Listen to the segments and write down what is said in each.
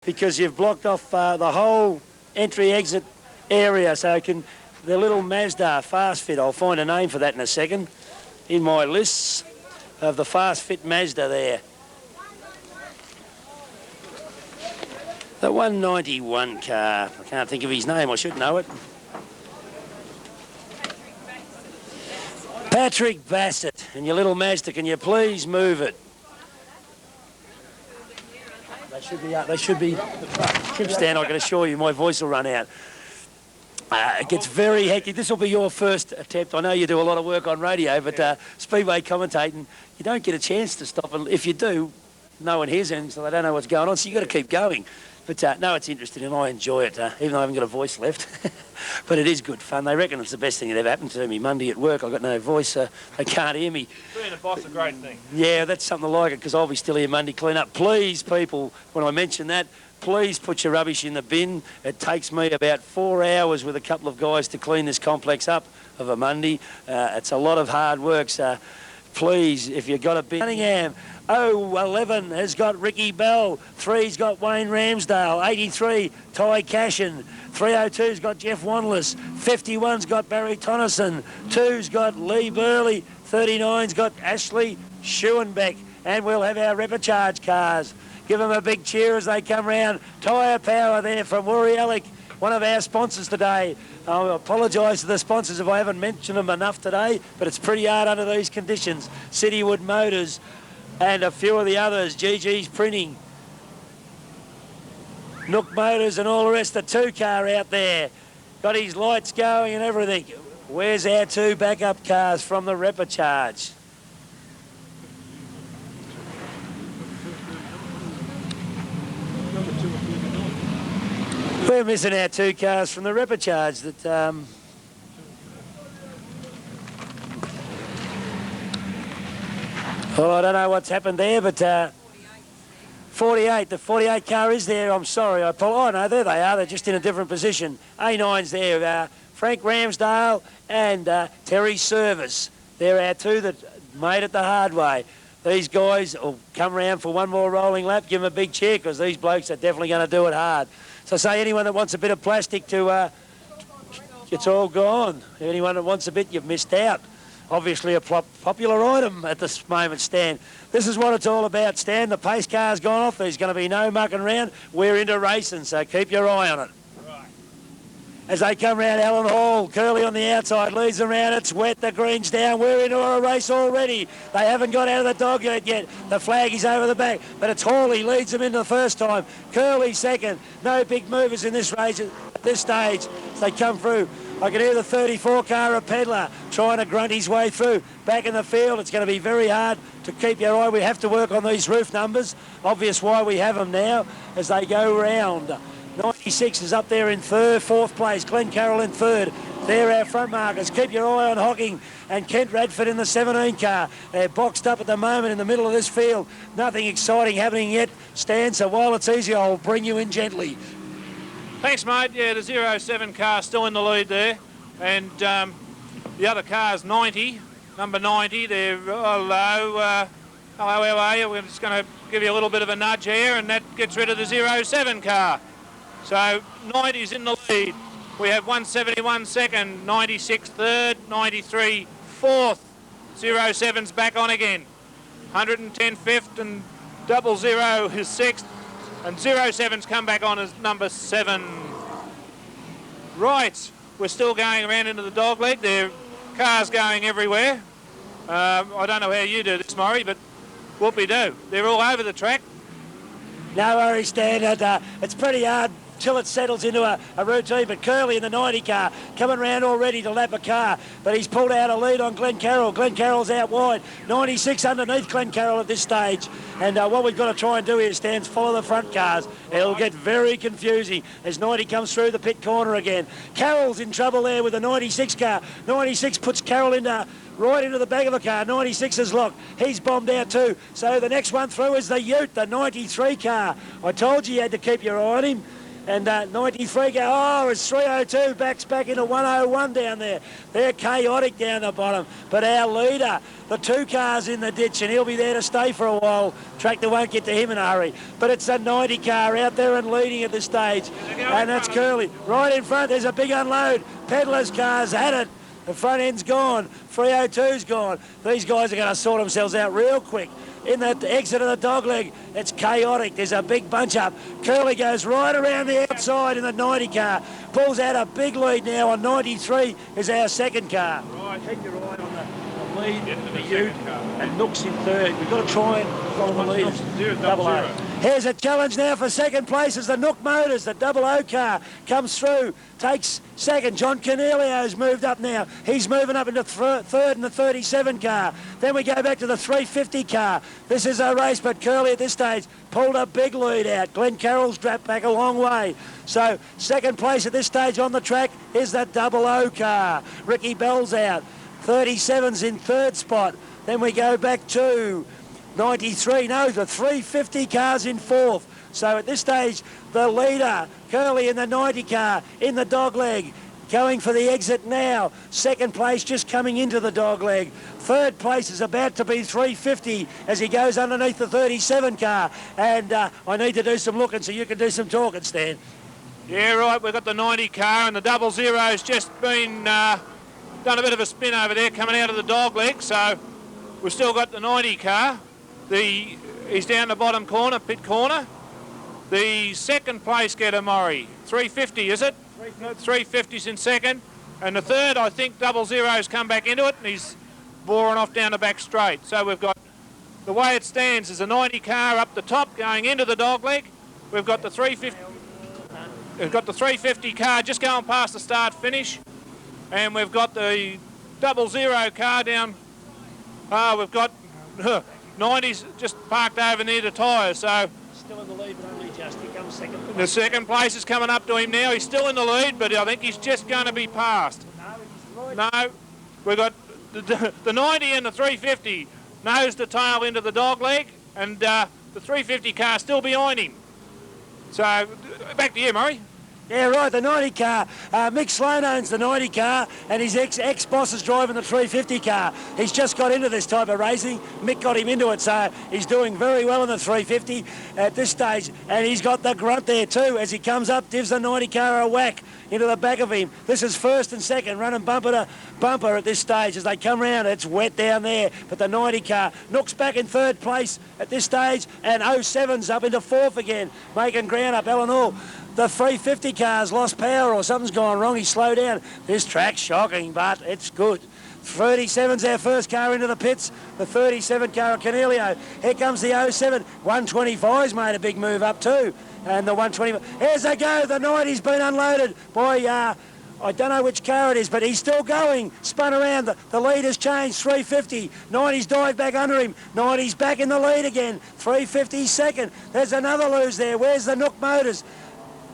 because you've blocked off the whole entry-exit area. So the little Mazda Fast Fit, I'll find a name for that in a second, in my lists of the Fast Fit Mazda there. The 191 car, I can't think of his name, I should know it. Patrick Bassett, and your little Mazda, can you please move it? They should be. Stan, I can assure you my voice will run out. It gets very hectic. This will be your first attempt. I know you do a lot of work on radio, but speedway commentating, you don't get a chance to stop. And if you do, no one hears anything, so they don't know what's going on. So you've got to keep going. But no, it's interesting, and I enjoy it, even though I haven't got a voice left. But it is good fun. They reckon it's the best thing that ever happened to me. Monday at work, I've got no voice, so they can't hear me. Being a boss is a great thing. Yeah, that's something like it, because I'll be still here Monday clean up. Please, people, when I mention that, please put your rubbish in the bin. It takes me about 4 hours with a couple of guys to clean this complex up of a Monday. It's a lot of hard work, so please, if you've got a bin. Cunningham, 011 has got Ricky Bell. 3's got Wayne Ramsdale. 83, Ty Cashin. 302's got Jeff Wanless. 51's got Barry Tonneson. 2's got Lee Burley. 39's got Ashley Schuenbeck. And we'll have our Repicharge cars. Give them a big cheer as they come round. Tyre Power there from Wooriellic, one of our sponsors today. I apologise to the sponsors if I haven't mentioned them enough today, but it's pretty hard under these conditions. Citywood Motors and a few of the others. GG's Printing, Nook Motors and all the rest. The 2-car out there. Got his lights going and everything. Where's our 2 backup cars from the Repicharge? We're missing our 2 cars from the Repicharge that... Oh, I don't know what's happened there, but 48, the 48 car is there. I'm sorry. Oh, no, there they are. They're just in a different position. A9's there. Frank Ramsdale and Terry Service. They're our 2 that made it the hard way. These guys will come round for one more rolling lap. Give them a big cheer, because these blokes are definitely going to do it hard. So say anyone that wants a bit of plastic to... it's all gone. Anyone that wants a bit, you've missed out. Obviously a popular item at this moment, Stan. This is what it's all about, Stan. The pace car's gone off. There's going to be no mucking around. We're into racing, so keep your eye on it. Right. As they come round Alan Hall, Curly on the outside, leads them round. It's wet, the green's down. We're into a race already. They haven't got out of the dog yet. The flag is over the back, but it's Hawley leads them in the first time. Curly second. No big movers in this race at this stage as they come through. I can hear the 34 car of Pedler trying to grunt his way through. Back in the field, it's going to be very hard to keep your eye. We have to work on these roof numbers. Obvious why we have them now as they go round. 96 is up there in fourth place. Glenn Carroll in third. They're our front markers. Keep your eye on Hocking and Kent Radford in the 17 car. They're boxed up at the moment in the middle of this field. Nothing exciting happening yet, Stan, so while it's easy, I'll bring you in gently. Thanks, mate. Yeah, the 07 car still in the lead there. And the other car's 90, number 90. They're low. Hello, how are you? We're just going to give you a little bit of a nudge here, and that gets rid of the 07 car. So 90's in the lead. We have 171 second, 96 third, 93 fourth. 07's back on again. 110 fifth and 00 is sixth. And 07's come back on as number 7. Right, we're still going around into the dog leg. There are cars going everywhere. I don't know how you do this, Murray, but whoopie-doo. They're all over the track. No worries, Stan. It's pretty hard till it settles into a routine, but Curly in the 90 car coming round already to lap a car, but he's pulled out a lead on Glenn Carroll. Glenn Carroll's out wide. 96 underneath Glenn Carroll at this stage, and what we've got to try and do here, Stan, is follow the front cars. It'll get very confusing as 90 comes through the pit corner again. Carroll's in trouble there with the 96 car. 96 puts Carroll right into the back of the car. 96 is locked. He's bombed out too. So the next one through is the Ute, the 93 car. I told you had to keep your eye on him. And 93 go, oh, it's 302, backs back into 101 down there. They're chaotic down the bottom. But our leader, the 2 cars in the ditch, and he'll be there to stay for a while. Tractor won't get to him in a hurry. But it's a 90 car out there and leading at this stage. And that's Curly. Right in front, there's a big unload. Peddler's car's had it. The front end's gone. 302's gone. These guys are going to sort themselves out real quick. In the exit of the dogleg, it's chaotic. There's a big bunch up. Curly goes right around the outside in the 90 car. Pulls out a big lead now on 93 is our second car. Right, keep your eye on the lead for the Ute and Nook's in third. We've got to try and follow the lead. Double O. Here's a challenge now for second place as the Nook Motors, the double O car, comes through, takes second. John Cornelio's moved up now. He's moving up into third in the 37 car. Then we go back to the 350 car. This is a race, but Curly at this stage pulled a big lead out. Glenn Carroll's dropped back a long way. So second place at this stage on the track is the double O car. Ricky Bell's out. 37's in third spot. Then we go back to 93, no, the 350 car's in fourth. So at this stage, the leader, Curly in the 90 car, in the dogleg, going for the exit now. Second place just coming into the dogleg. Third place is about to be 350 as he goes underneath the 37 car. And I need to do some looking so you can do some talking, Stan. Yeah, right, we've got the 90 car and the 00's just been done a bit of a spin over there coming out of the dogleg. So we've still got the 90 car. He's down the bottom corner, pit corner. The second place getter, Murray. 350, is it? 350's in second. And the third, I think, 00's come back into it and he's boring off down the back straight. So we've got, the way it stands is a 90 car up the top going into the dogleg. We've got the 350. We've got the 350 car just going past the start finish. And we've got the 00 car down. We've got 90's just parked over near the tyres, so... Still in the lead, but only just. He comes second place. The second place is coming up to him now. He's still in the lead, but I think he's just going to be passed. No, we've got the 90 and the 350 nose to tail into the dogleg, and the 350 car still behind him. So, back to you, Murray. Yeah, right, the 90 car. Mick Sloan owns the 90 car and his ex-boss is driving the 350 car. He's just got into this type of racing. Mick got him into it, so he's doing very well in the 350 at this stage. And he's got the grunt there too. As he comes up, gives the 90 car a whack into the back of him. This is first and second, running bumper to bumper at this stage. As they come round, it's wet down there. But the 90 car, Nook's back in third place at this stage, and 07's up into fourth again, making ground up. Alan Hall. The 350 car's lost power or something's gone wrong. He slowed down. This track's shocking, but it's good. 37's our first car into the pits. The 37 car of Cornelio. Here comes the 07. 125's made a big move up too. And the 120. Here's a go. The 90's been unloaded by, I don't know which car it is, but he's still going. Spun around. The lead has changed. 350. 90's dived back under him. 90's back in the lead again. 350 second. There's another lose there. Where's the Nook Motors?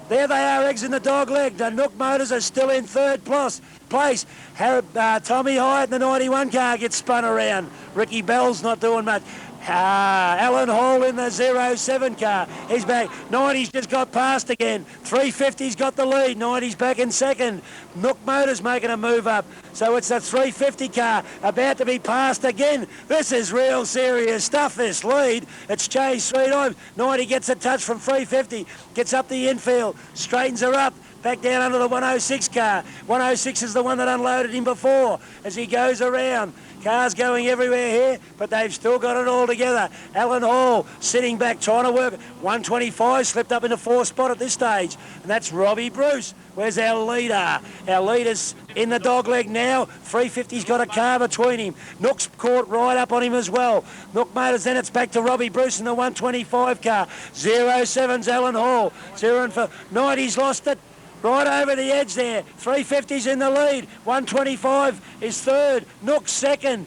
There they are, eggs in the dog leg. The Nook Motors are still in third place. Tommy Hyatt in the 91 car gets spun around. Ricky Bell's not doing much. Alan Hall in the 07 car. He's back. 90's just got past again. 350's got the lead. 90's back in second. Nook Motors making a move up. So it's the 350 car about to be passed again. This is real serious stuff, this lead. It's changed 3 times. 90 gets a touch from 350. Gets up the infield. Straightens her up. Back down under the 106 car. 106 is the one that unloaded him before as he goes around. Cars going everywhere here, but they've still got it all together. Alan Hall sitting back, trying to work. 125 slipped up into fourth spot at this stage, and that's Robbie Bruce. Where's our leader? Our leader's in the dogleg now. 350's got a car between him. Nook's caught right up on him as well. Nook Motors, then it's back to Robbie Bruce in the 125 car. 07's Alan Hall. 0 for 90's lost it. Right over the edge there. 350's in the lead. 125 is third. Nook's second.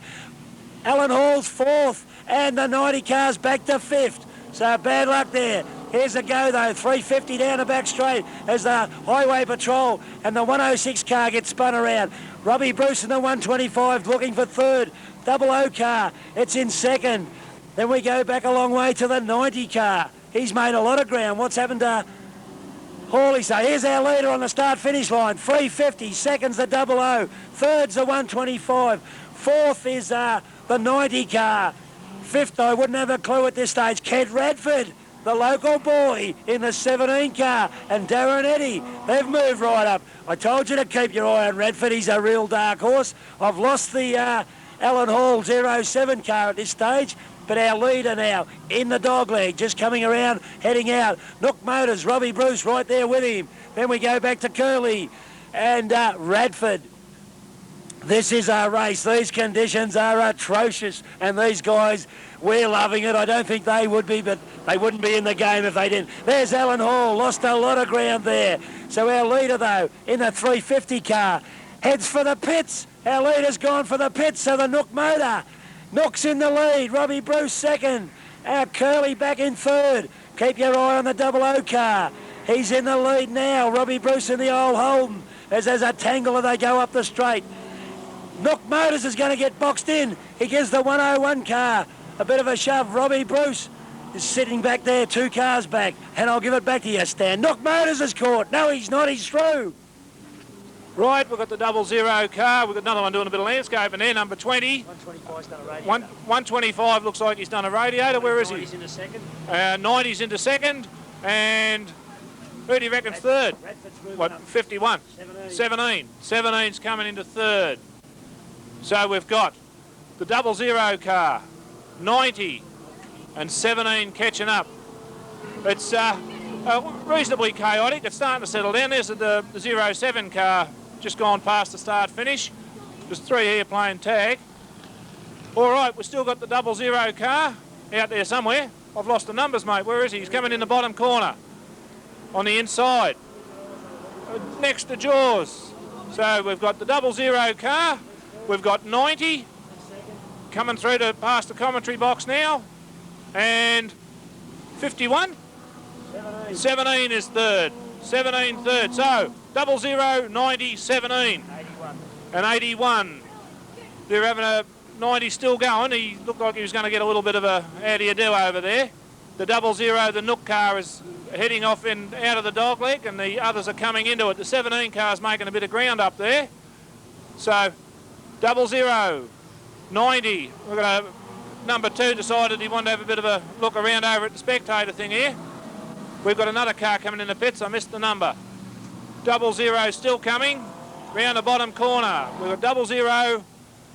Alan Hall's fourth. And the 90 car's back to fifth. So bad luck there. Here's a go though. 350 down the back straight as the Highway Patrol and the 106 car gets spun around. Robbie Bruce in the 125 looking for third. 00 car. It's in second. Then we go back a long way to the 90 car. He's made a lot of ground. What's happened to Hawley, so here's our leader on the start-finish line. 350, seconds the 00, third's the 125, fourth is the 90 car, fifth I wouldn't have a clue at this stage, Kent Radford, the local boy in the 17 car, and Darren Eddy, they've moved right up. I told you to keep your eye on Radford, he's a real dark horse. I've lost the Alan Hall 07 car at this stage, but our leader now in the dog leg, just coming around, heading out. Nook Motors, Robbie Bruce right there with him. Then we go back to Curly and Radford. This is our race. These conditions are atrocious, and these guys, we're loving it. I don't think they would be, but they wouldn't be in the game if they didn't. There's Alan Hall, lost a lot of ground there. So our leader, though, in the 350 car, heads for the pits. Our leader's gone for the pits, so the Nook Motor. Nook's in the lead, Robbie Bruce second. Our Curly back in third. Keep your eye on the 00 car. He's in the lead now, Robbie Bruce in the old Holden. As there's a tangle and they go up the straight. Nook Motors is going to get boxed in. He gives the 101 car a bit of a shove. Robbie Bruce is sitting back there, 2 cars back. And I'll give it back to you, Stan. Nook Motors is caught. No, he's not. He's through. Right, we've got the 00 car. We've got another one doing a bit of landscaping there, number 20. 125's done a radiator. 125 looks like he's done a radiator. Where is he? 90's into second. 90's into second. And who do you reckon's third? What, 51? 17. 17's coming into third. So we've got the 00 car, 90 and 17 catching up. It's reasonably chaotic. It's starting to settle down. There's the 07 car just gone past the start finish. There's 3 here playing tag. All right, we've still got the 00 car out there somewhere. I've lost the numbers, mate. Where is he? He's coming in the bottom corner on the inside next to Jaws. So we've got the 00 car. We've got 90 coming through to past the commentary box now. And 51? 17 is third. 17 third. So 00, 90, 17. 81. And 81. They're having a 90 still going. He looked like he was going to get a little bit of a how do you do over there. The 00, the Nook car, is heading off out of the dog leg, and the others are coming into it. The 17 car's making a bit of ground up there. So 00, 90. We're going to number 2 decided he wanted to have a bit of a look around over at the spectator thing here. We've got another car coming in the pits. I missed the number. 00 still coming round the bottom corner. We've got 00,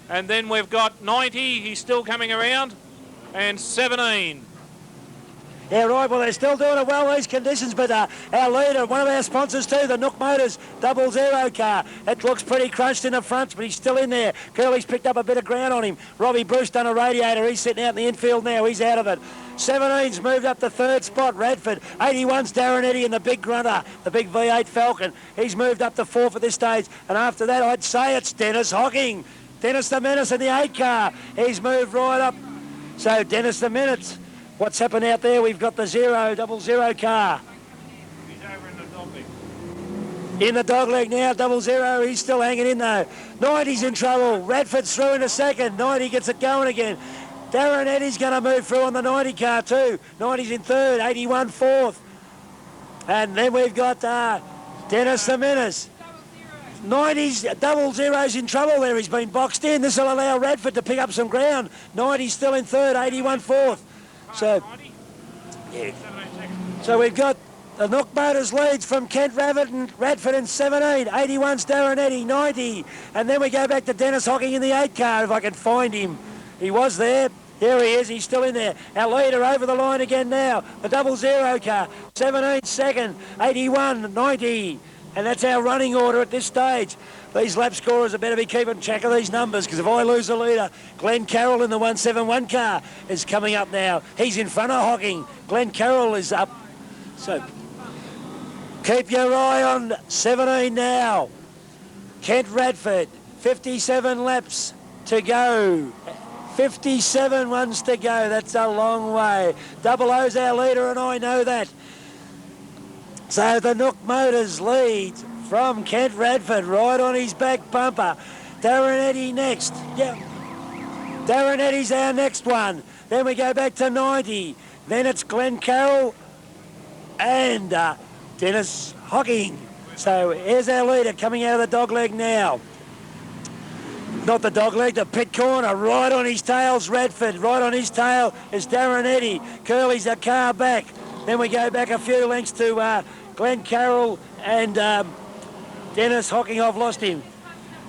and then we've got 90. He's still coming around, and 17. Yeah, right, well, they're still doing it well, these conditions, but our leader, one of our sponsors too, the Nook Motors 00 car, it looks pretty crunched in the front, but he's still in there. Curly's picked up a bit of ground on him. Robbie Bruce done a radiator. He's sitting out in the infield now. He's out of it. 17's moved up to third spot, Radford. 81's Darren Eddy in the big grunter, the big V8 Falcon. He's moved up to fourth at this stage, and after that, I'd say it's Dennis Hocking. Dennis the Menace in the 8 car. He's moved right up. So Dennis the Menace. What's happened out there? We've got the 00 car. He's over in the dog leg. In the dog leg now, 00. He's still hanging in though. 90's in trouble. Radford's through in a second. 90 gets it going again. Darren Eddy's going to move through on the 90 car too. 90's in third. 81 fourth. And then we've got Dennis the Menace. 90's 00's in trouble there. He's been boxed in. This will allow Radford to pick up some ground. 90's still in third. 81 fourth. So, yeah. So we've got the Nook Motors leads from Kent Radford in 17. 81's Darren Eddy, 90. And then we go back to Dennis Hocking in the 8 car, if I can find him. He was there. There he is. He's still in there. Our leader over the line again now. The 00 car. 17 second. 81, 90. And that's our running order at this stage. These lap scorers had better be keeping track of these numbers, because if I lose a leader, Glenn Carroll in the 171 car is coming up now. He's in front of Hocking. Glenn Carroll is up. So keep your eye on 17 now. Kent Radford, 57 laps to go. 57 ones to go. That's a long way. 00's our leader, and I know that. So the Nook Motors leads from Kent Radford, right on his back bumper. Darren Eddy next. Yeah. Darren Eddy's our next one. Then we go back to 90. Then it's Glenn Carroll and Dennis Hocking. So here's our leader coming out of the dog leg now. Not the dog leg, the pit corner. Right on his tail's Radford. Right on his tail is Darren Eddy. Curly's a car back. Then we go back a few lengths to Glenn Carroll and Dennis Hocking. I've lost him.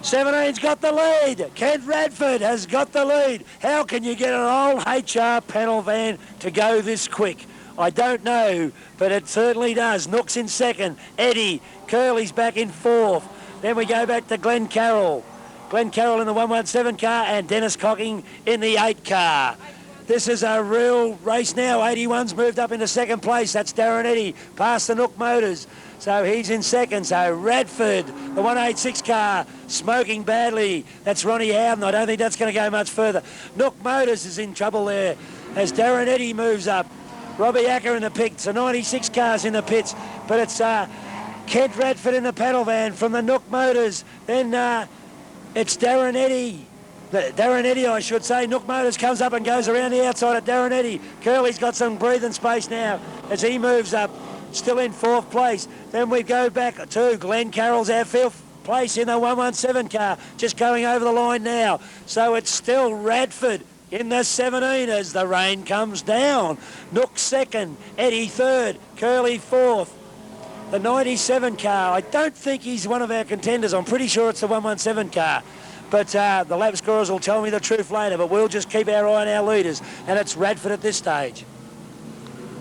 17's got the lead. Kent Radford has got the lead. How can you get an old HR panel van to go this quick? I don't know, but it certainly does. Nook's in second. Eddie. Curly's back in fourth. Then we go back to Glenn Carroll. Glenn Carroll in the 117 car and Dennis Hocking in the 8 car. This is a real race now. 81's moved up into second place. That's Darren Eddy past the Nook Motors. So he's in second. So Radford, the 186 car, smoking badly. That's Ronnie Howden. I don't think that's going to go much further. Nook Motors is in trouble there as Darren Eddy moves up. Robbie Acker in the pits. The 96 car's in the pits. But it's Kent Radford in the panel van from the Nook Motors. Then it's Darren Eddy. Darren Eddy, I should say. Nook Motors comes up and goes around the outside of Darren Eddy. Curly's got some breathing space now as he moves up, still in fourth place. Then we go back to Glenn Carroll's our fifth place in the 117 car, just going over the line now. So it's still Radford in the 17 as the rain comes down. Nook second, Eddy third, Curly fourth. The 97 car, I don't think he's one of our contenders. I'm pretty sure it's the 117 car. But the lap scorers will tell me the truth later, but we'll just keep our eye on our leaders, and it's Radford at this stage.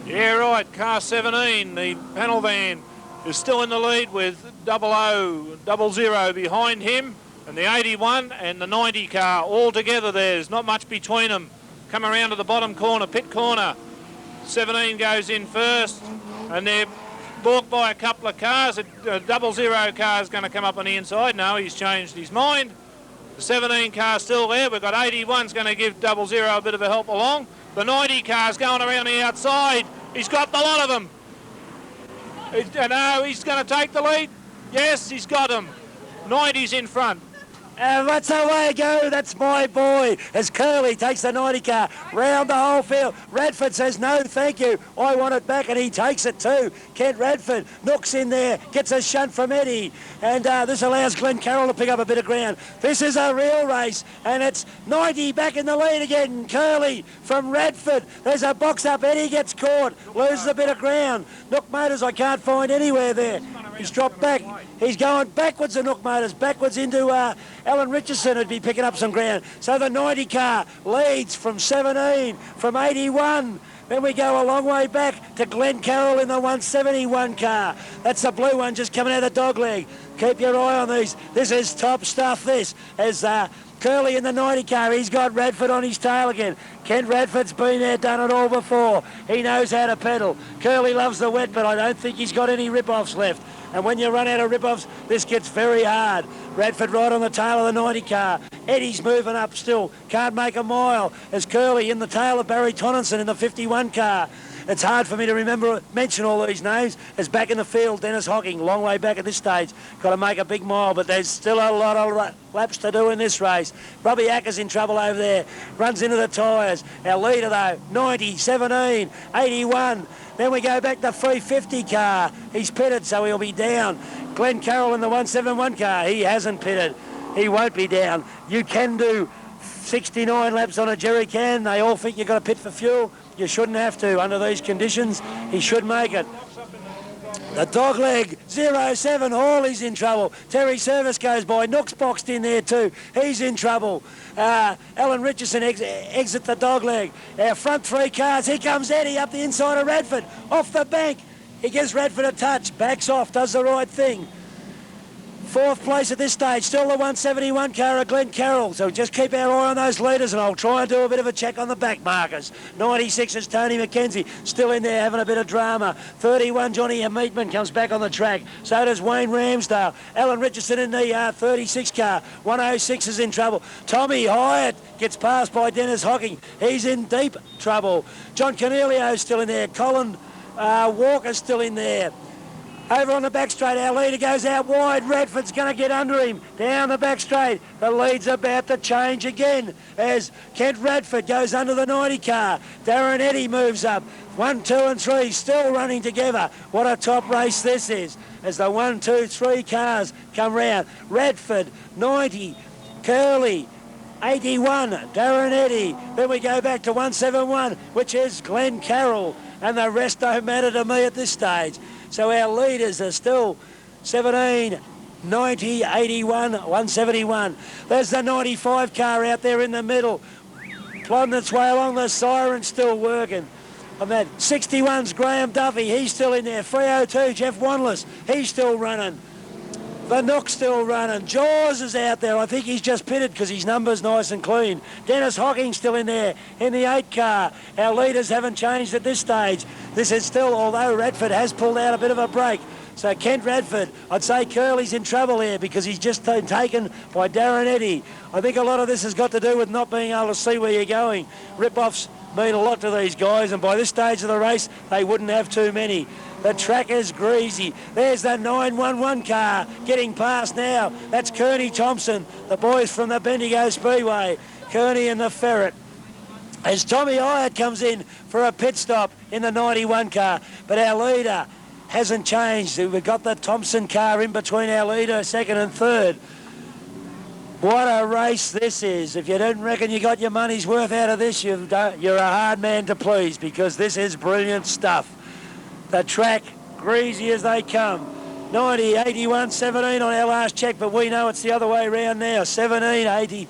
Yeah, right. Car 17, the panel van, is still in the lead with 00 behind him, and the 81 and the 90 car all together there. There's not much between them. Come around to the bottom corner, pit corner. 17 goes in first, and they're balked by a couple of cars. A 00 car is going to come up on the inside. No, he's changed his mind. The 17 car's still there. We've got 81's going to give 00 a bit of a help along. The 90 car's going around the outside. He's got the lot of them. No, he's going to take the lead. Yes, he's got them. 90's in front. That's the way to go. That's my boy. As Curly takes the 90 car round the whole field. Radford says, no, thank you. I want it back, and he takes it too. Kent Radford. Nook's in there. Gets a shunt from Eddie. And this allows Glenn Carroll to pick up a bit of ground. This is a real race, and it's 90 back in the lead again. Curly from Radford. There's a box up. Eddie gets caught. Loses a bit of ground. Nook Motors I can't find anywhere there. He's dropped back. He's going backwards, the Nook Motors. Backwards into Alan Richardson would be picking up some ground. So the 90 car leads from 17, from 81. Then we go a long way back to Glenn Carroll in the 171 car. That's the blue one just coming out of the dog leg. Keep your eye on these. This is top stuff, this. As Curly in the 90 car, he's got Radford on his tail again. Kent Radford's been there, done it all before. He knows how to pedal. Curly loves the wet, but I don't think he's got any rip-offs left. And when you run out of rip-offs, this gets very hard. Radford right on the tail of the 90 car. Eddie's moving up still. Can't make a mile. As Curly in the tail of Barry Tonninson in the 51 car. It's hard for me to mention all these names. As back in the field, Dennis Hocking, long way back at this stage. Got to make a big mile, but there's still a lot of laps to do in this race. Robbie Acker's in trouble over there. Runs into the tyres. Our leader, though, 90, 17, 81. Then we go back to 350 car. He's pitted, so he'll be down. Glenn Carroll in the 171 car. He hasn't pitted. He won't be down. You can do 69 laps on a jerry can. They all think you've got to pit for fuel. You shouldn't have to under these conditions. He should make it. The dog leg, 07, Hawley's in trouble. Terry Service goes by. Nook's boxed in there too. He's in trouble. Alan Richardson exit the dog leg. Our front three cars. Here comes Eddie up the inside of Radford. Off the bank. He gives Radford a touch. Backs off. Does the right thing. Fourth place at this stage, still the 171 car of Glenn Carroll. So just keep our eye on those leaders, and I'll try and do a bit of a check on the back markers. 96 is Tony McKenzie, still in there having a bit of drama. 31, Johnny Meatman comes back on the track. So does Wayne Ramsdale. Alan Richardson in the 36 car. 106 is in trouble. Tommy Hyatt gets passed by Dennis Hocking. He's in deep trouble. John Cornelio's still in there. Colin Walker's still in there. Over on the back straight, our leader goes out wide. Redford's going to get under him. Down the back straight. The lead's about to change again as Kent Radford goes under the 90 car. Darren Eddy moves up. 1, 2 and 3 still running together. What a top race this is as the 1, 2, 3 cars come round. Radford, 90, Curly, 81, Darren Eddy. Then we go back to 171, which is Glenn Carroll. And the rest don't matter to me at this stage. So our leaders are still 17, 90, 81, 171. There's the 95 car out there in the middle, plodding its way along. The siren's still working. On that 61's Graham Duffy, he's still in there. 302, Jeff Wanless, he's still running. The Nook's still running. Jaws is out there. I think he's just pitted because his number's nice and clean. Dennis Hocking's still in there in the 8 car. Our leaders haven't changed at this stage. This is still, although Radford has pulled out a bit of a break. So Kent Radford, I'd say Curly's in trouble here because he's just been taken by Darren Eddy. I think a lot of this has got to do with not being able to see where you're going. Rip-offs mean a lot to these guys, and by this stage of the race, they wouldn't have too many. The track is greasy. There's the 911 car getting past now. That's Kearney Thompson, the boys from the Bendigo Speedway. Kearney and the Ferret. As Tommy Hyatt comes in for a pit stop in the 91 car. But our leader hasn't changed. We've got the Thompson car in between our leader, second and third. What a race this is. If you didn't reckon you got your money's worth out of this, you're a hard man to please because this is brilliant stuff. The track, greasy as they come. 90, 81, 17 on our last check, but we know it's the other way around now. 17, 80,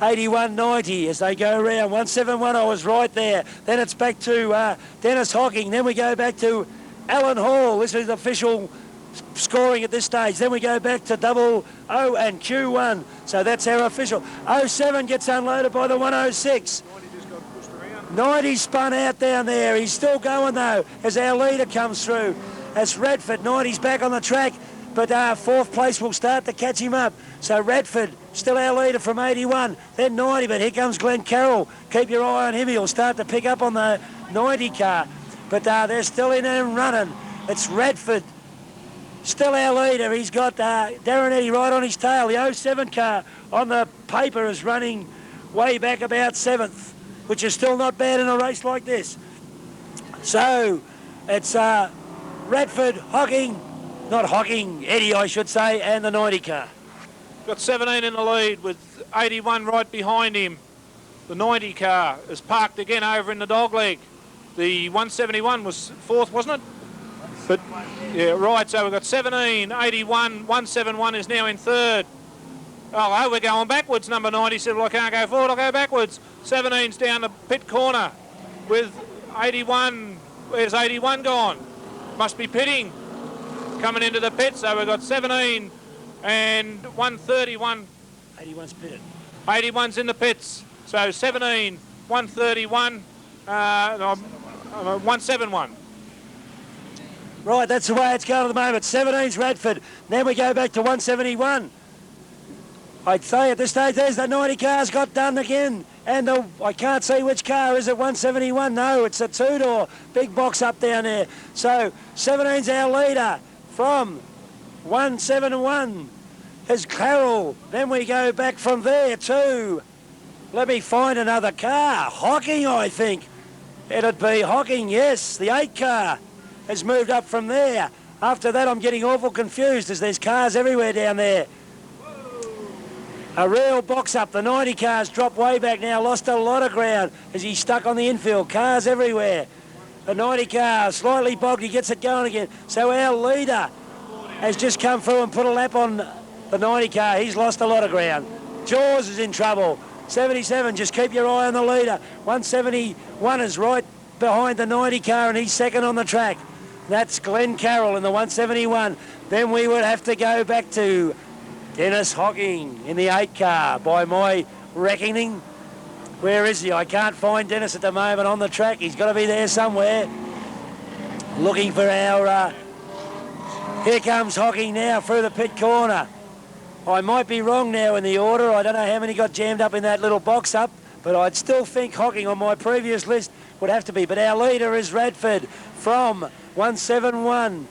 81, 90 as they go around. 171, I was right there. Then it's back to Dennis Hocking. Then we go back to Alan Hall. This is official scoring at this stage. Then we go back to 00 and Q1. So that's our official. 07 gets unloaded by the 106. 90 spun out down there. He's still going though as our leader comes through. That's Radford. 90's back on the track, but fourth place will start to catch him up. So Radford still our leader from 81, then 90, but here comes Glenn Carroll. Keep your eye on him. He'll start to pick up on the 90 car, but they're still in there and running. It's Radford, still our leader. He's got Darren Eddy right on his tail. The 07 car on the paper is running way back about 7th. Which is still not bad in a race like this. So it's Radford, Eddy I should say, and the 90 car. Got 17 in the lead with 81 right behind him. The 90 car is parked again over in the dogleg. The 171 was fourth, wasn't it? But yeah, right, so we've got 17, 81, 171 is now in third. Oh, we're going backwards. Number 90 said, well, I can't go forward, I'll go backwards. 17's down the pit corner with 81. Where's 81 gone? Must be pitting. Coming into the pit, so we've got 17 and 131. 81's pitted. 81's in the pits. So 17, 131, 171. Right, that's the way it's going at the moment. 17's Radford. Then we go back to 171. I'd say at this stage, there's the 90 cars got done again. And I can't see which car. Is it 171? No, it's a two-door. Big box up down there. So 17's our leader from 171 is Carroll. Then we go back from there to, let me find another car. Hocking, I think. It'd be Hocking, yes. The 8 car has moved up from there. After that, I'm getting awful confused as there's cars everywhere down there. A real box up. The 90 cars dropped way back now, lost a lot of ground as he's stuck on the infield. Cars everywhere. The 90 car slightly bogged, he gets it going again. So our leader has just come through and put a lap on the 90 car. He's lost a lot of ground. Jaws is in trouble. 77, just keep your eye on the leader. 171 is right behind the 90 car and he's second on the track. That's Glenn Carroll in the 171. Then we would have to go back to Dennis Hocking in the 8 car, by my reckoning. Where is he? I can't find Dennis at the moment on the track. He's got to be there somewhere. Looking for our... Here comes Hocking now through the pit corner. I might be wrong now in the order. I don't know how many got jammed up in that little box up, but I'd still think Hocking on my previous list would have to be. But our leader is Radford from 171.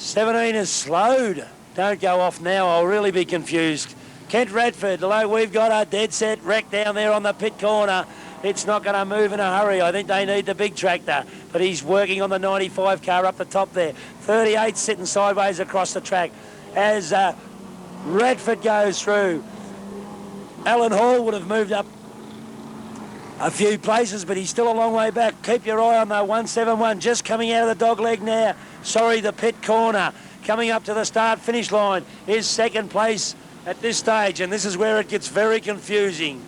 17 is slowed. Don't go off now, I'll really be confused. Kent Radford, although we've got a dead set wreck down there on the pit corner, it's not going to move in a hurry. I think they need the big tractor, but he's working on the 95 car up the top there. 38 sitting sideways across the track as Radford goes through. Alan Hall would have moved up a few places, but he's still a long way back. Keep your eye on the 171, just coming out of the dog leg now. Sorry, the pit corner. Coming up to the start-finish line is second place at this stage, and this is where it gets very confusing.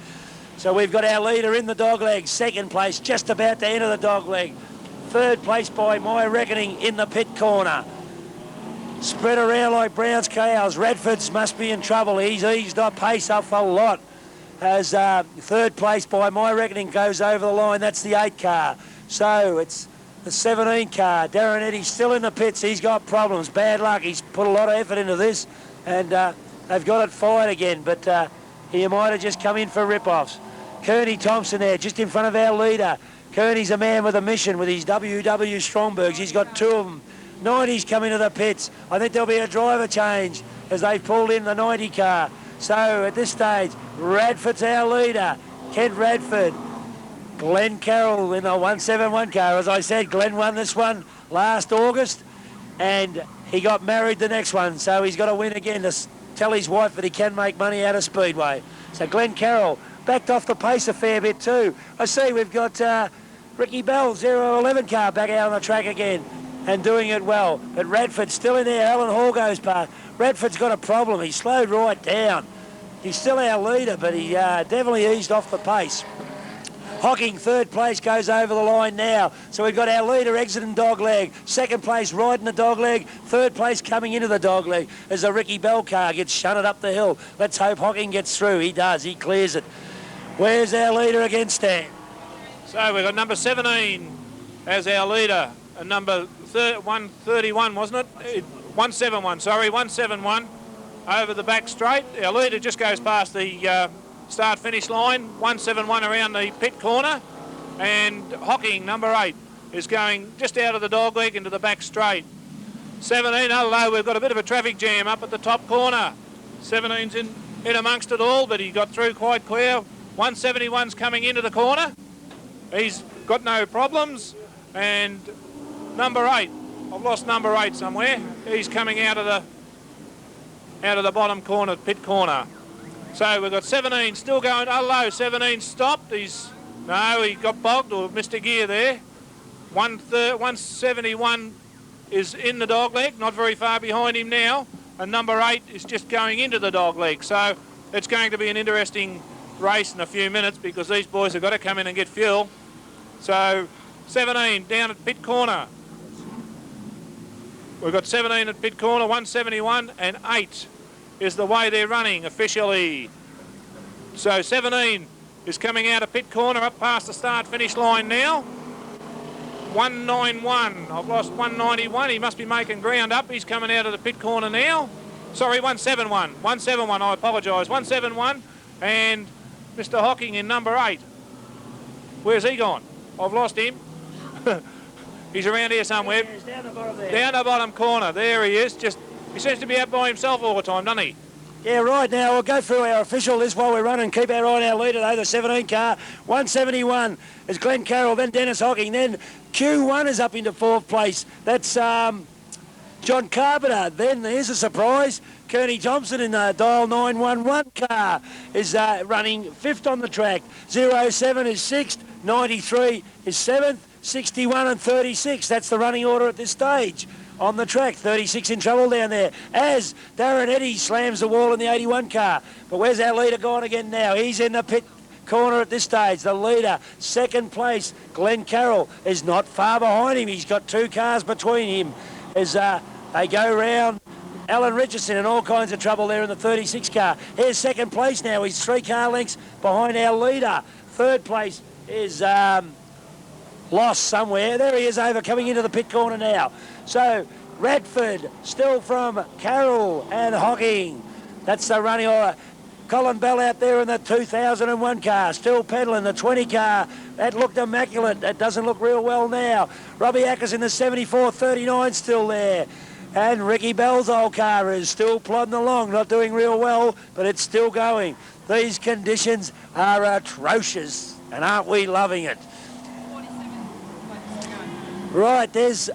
So we've got our leader in the dog leg, second place, just about to enter the dog leg. Third place by my reckoning in the pit corner. Spread around like Brown's cows. Radford's must be in trouble. He's eased up pace up a lot. As third place by my reckoning goes over the line. That's the 8 car. So it's the 17 car. Darren Eddy's still in the pits. He's got problems. Bad luck. He's put a lot of effort into this, and they've got it fired again, but he might have just come in for rip-offs. Kearney Thompson there, just in front of our leader. Kearney's a man with a mission with his WW Strombergs. He's got 2 of them. 90's coming to the pits. I think there'll be a driver change as they've pulled in the 90 car. So at this stage, Radford's our leader. Kent Radford. Glenn Carroll in the 171 car. As I said, Glenn won this one last August, and he got married the next one. So he's got to win again to tell his wife that he can make money out of Speedway. So Glenn Carroll backed off the pace a fair bit too. I see we've got Ricky Bell, 011 car, back out on the track again and doing it well. But Radford's still in there. Alan Hall goes past. Radford's got a problem. He slowed right down. He's still our leader, but he definitely eased off the pace. Hocking, third place, goes over the line now. So we've got our leader exiting dog leg. Second place riding the dog leg. Third place coming into the dog leg as the Ricky Bell car gets shunted up the hill. Let's hope Hocking gets through. He does. He clears it. Where's our leader again, Stan? So we've got number 17 as our leader. And number 131, wasn't it? 171, sorry, 171 over the back straight. Our leader just goes past the start-finish line, 171 around the pit corner, and Hocking, number 8, is going just out of the dog leg into the back straight. 17, hello, we've got a bit of a traffic jam up at the top corner. 17's in amongst it all, but he got through quite clear. 171's coming into the corner. He's got no problems, and number 8, I've lost number 8 somewhere. He's coming out of the bottom corner, pit corner. So we've got 17 still going. Hello, 17 stopped. He got bogged or missed a gear there. 171 is in the dog leg, not very far behind him now. And number 8 is just going into the dog leg. So it's going to be an interesting race in a few minutes because these boys have got to come in and get fuel. So 17 down at pit corner. We've got 17 at pit corner, 171 and 8 is the way they're running officially. So 17 is coming out of pit corner up past the start-finish line now. 191, I've lost 191, he must be making ground up. He's coming out of the pit corner now. Sorry, 171, I apologise. 171 and Mr. Hocking in number 8. Where's he gone? I've lost him. He's around here somewhere. He's down the bottom there. Down the bottom corner. There he is. He seems to be out by himself all the time, doesn't he? Yeah, right. Now we'll go through our official list while we're running. Keep our eye on our leader, though, the 17 car. 171 is Glenn Carroll, then Dennis Hocking. Then Q1 is up into 4th place. That's John Carpenter. Then here's a surprise. Kearney Thompson in the Dial 911 car is running 5th on the track. 07 is 6th. 93 is 7th. 61 and 36. That's the running order at this stage. On the track, 36 in trouble down there as Darren Eddy slams the wall in the 81 car. But where's our leader gone again now? He's in the pit corner at this stage. The leader, second place, Glenn Carroll, is not far behind him. He's got 2 cars between him as they go round. Alan Richardson in all kinds of trouble there in the 36 car. Here's second place now. He's 3 car lengths behind our leader. Third place is lost somewhere. There he is over coming into the pit corner now. So Radford still from Carroll and Hocking. That's the running order. Colin Bell out there in the 2001 car, still peddling the 20 car. That looked immaculate. That doesn't look real well now. Robbie Ackers in the 74-39 still there. And Ricky Bell's old car is still plodding along, not doing real well, but it's still going. These conditions are atrocious, and aren't we loving it? Right, there's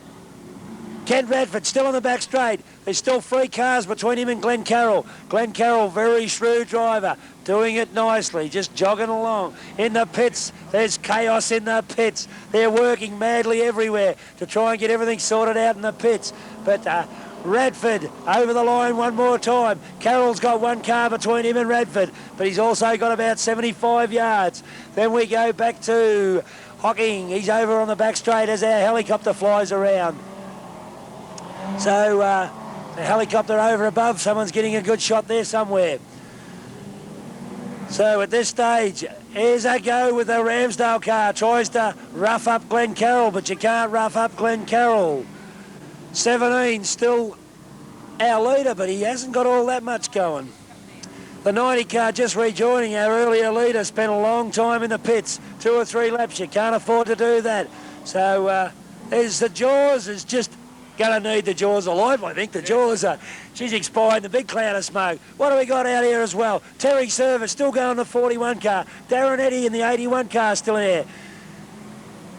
Ken Radford still on the back straight. There's still 3 cars between him and Glenn Carroll. Glenn Carroll, very shrewd driver, doing it nicely, just jogging along. In the pits, there's chaos in the pits. They're working madly everywhere to try and get everything sorted out in the pits. But Radford over the line one more time. Carroll's got 1 car between him and Radford, but he's also got about 75 yards. Then we go back to Hocking. He's over on the back straight as our helicopter flies around. So the helicopter over above, someone's getting a good shot there somewhere. So at this stage, here's a go with the Ramsdale car. Tries to rough up Glenn Carroll, but you can't rough up Glenn Carroll. 17 still our leader, but he hasn't got all that much going. The 90 car just rejoining our earlier leader, spent a long time in the pits, 2 or 3 laps. You can't afford to do that. So there's the Jaws is just going to need the Jaws alive, I think. The Jaws she's expired, the big cloud of smoke. What do we got out here as well? Terry Service still going the 41 car. Darren Eddy in the 81 car still in there.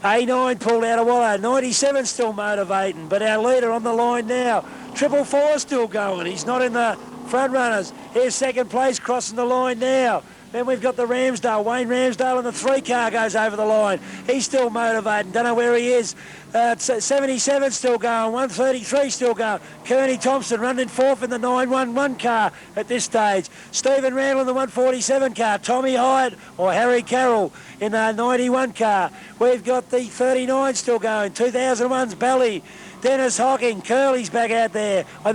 A9 pulled out of Wallow. 97 still motivating, but our leader on the line now. 444 still going. He's not in the front runners. Here's second place crossing the line now. Then we've got the Ramsdale. Wayne Ramsdale in the 3 car goes over the line. He's still motivating. Don't know where he is. 77 still going. 133 still going. Kearney Thompson running 4th in the 911 car at this stage. Stephen Randall in the 147 car. Tommy Hyatt or Harry Carroll in the 91 car. We've got the 39 still going. 2001's Bally. Dennis Hocking. Curley's back out there. I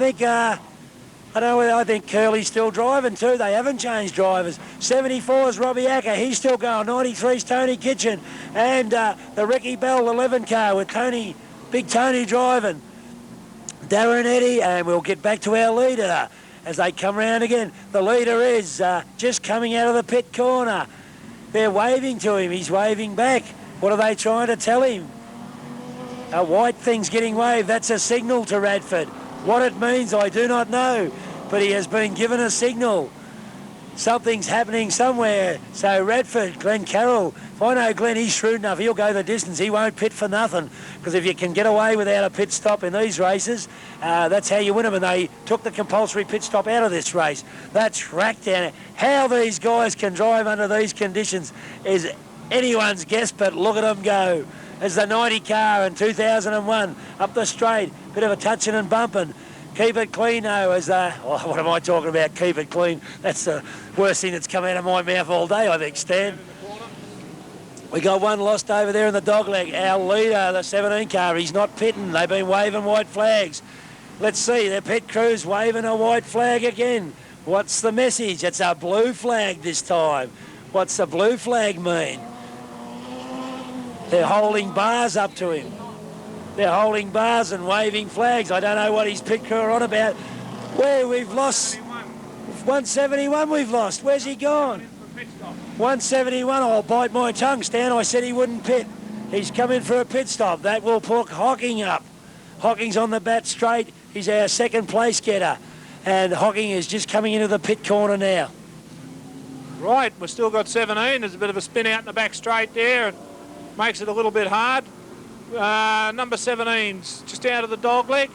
think Curley's still driving too. They haven't changed drivers. 74's Robbie Acker. He's still going. 93's Tony Kitchen. And the Ricky Bell 11 car with Big Tony driving. Darren Eddy. And we'll get back to our leader as they come round again. The leader is just coming out of the pit corner. They're waving to him. He's waving back. What are they trying to tell him? A white thing's getting waved. That's a signal to Radford. What it means, I do not know, but he has been given a signal. Something's happening somewhere. So Radford, Glenn Carroll, if I know Glenn, he's shrewd enough, he'll go the distance. He won't pit for nothing, because if you can get away without a pit stop in these races, that's how you win them, and they took the compulsory pit stop out of this race. That track down there, how these guys can drive under these conditions is anyone's guess, but look at them go. As the 90 car in 2001 up the straight, bit of a touching and bumping. Keep it clean though, as what am I talking about? Keep it clean. That's the worst thing that's come out of my mouth all day, I think, Stan. We got one lost over there in the dogleg. Our leader, the 17 car, he's not pitting. They've been waving white flags. Let's see, the pit crew's waving a white flag again. What's the message? It's a blue flag this time. What's the blue flag mean? They're holding bars up to him. They're holding bars and waving flags. I don't know what his pit crew are on about. Where we've lost 171 we've lost. Where's he gone? 171. I'll bite my tongue, Stan. I said he wouldn't pit. He's come in for a pit stop. That will put Hocking up. Hocking's on the bat straight. He's our second place getter. And Hocking is just coming into the pit corner now. Right, we've still got 17. There's a bit of a spin out in the back straight there. It makes it a little bit hard. Number 17's just out of the dog leg,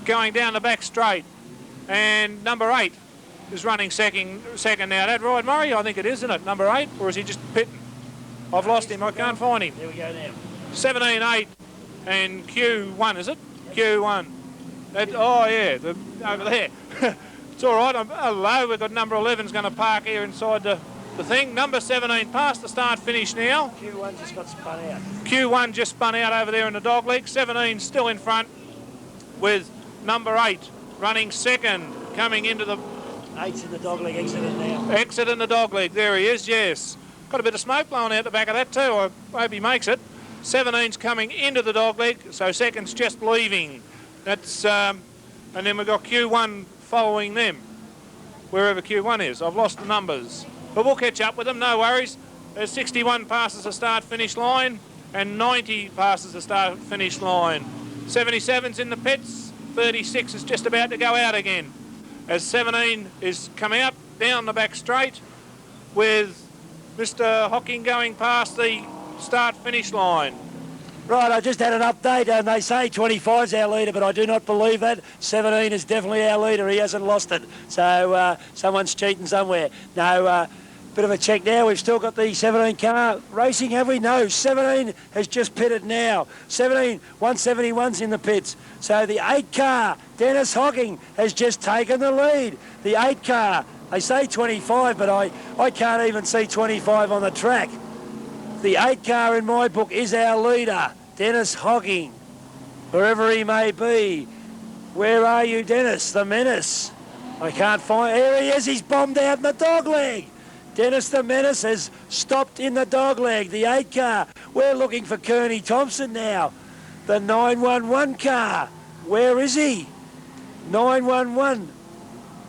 going down the back straight. And number 8 is running second now. That right, Murray? I think it is, isn't it? Number 8? Or is he just pitting? I've lost him. I can't find him. There we go now. 17, 8 and Q1, is it? Q1. Oh, yeah, over there. It's all right. Hello, we've got number 11's going to park here inside the thing. Number 17 past the start finish now. Q1 just got spun out. Q1 just spun out over there in the dog leg. 17 still in front with number 8 running second, coming into the... 8's in the dog leg, exiting now. Exiting the dog leg. There he is, yes. Got a bit of smoke blowing out the back of that too. I hope he makes it. 17's coming into the dog leg, so second's just leaving. That's and then we've got Q1 following them, wherever Q1 is. I've lost the numbers. But we'll catch up with them, no worries. There's 61 passes the start-finish line and 90 passes the start-finish line. 77's in the pits. 36 is just about to go out again. As 17 is come out down the back straight with Mr. Hocking going past the start-finish line. Right, I just had an update and they say 25's our leader, but I do not believe that. 17 is definitely our leader. He hasn't lost it. So someone's cheating somewhere. No, bit of a check now. We've still got the 17 car racing, have we? No, 17 has just pitted now. 17, 171's in the pits. So the 8 car, Dennis Hocking, has just taken the lead. The 8 car, they say 25, but I can't even see 25 on the track. The 8 car in my book is our leader, Dennis Hocking, wherever he may be. Where are you, Dennis, the menace? I can't find... Here he is, he's bombed out in the dog leg. Dennis the menace has stopped in the dog leg. The 8 car, we're looking for Kearney Thompson now. The 911 car, where is he? 911,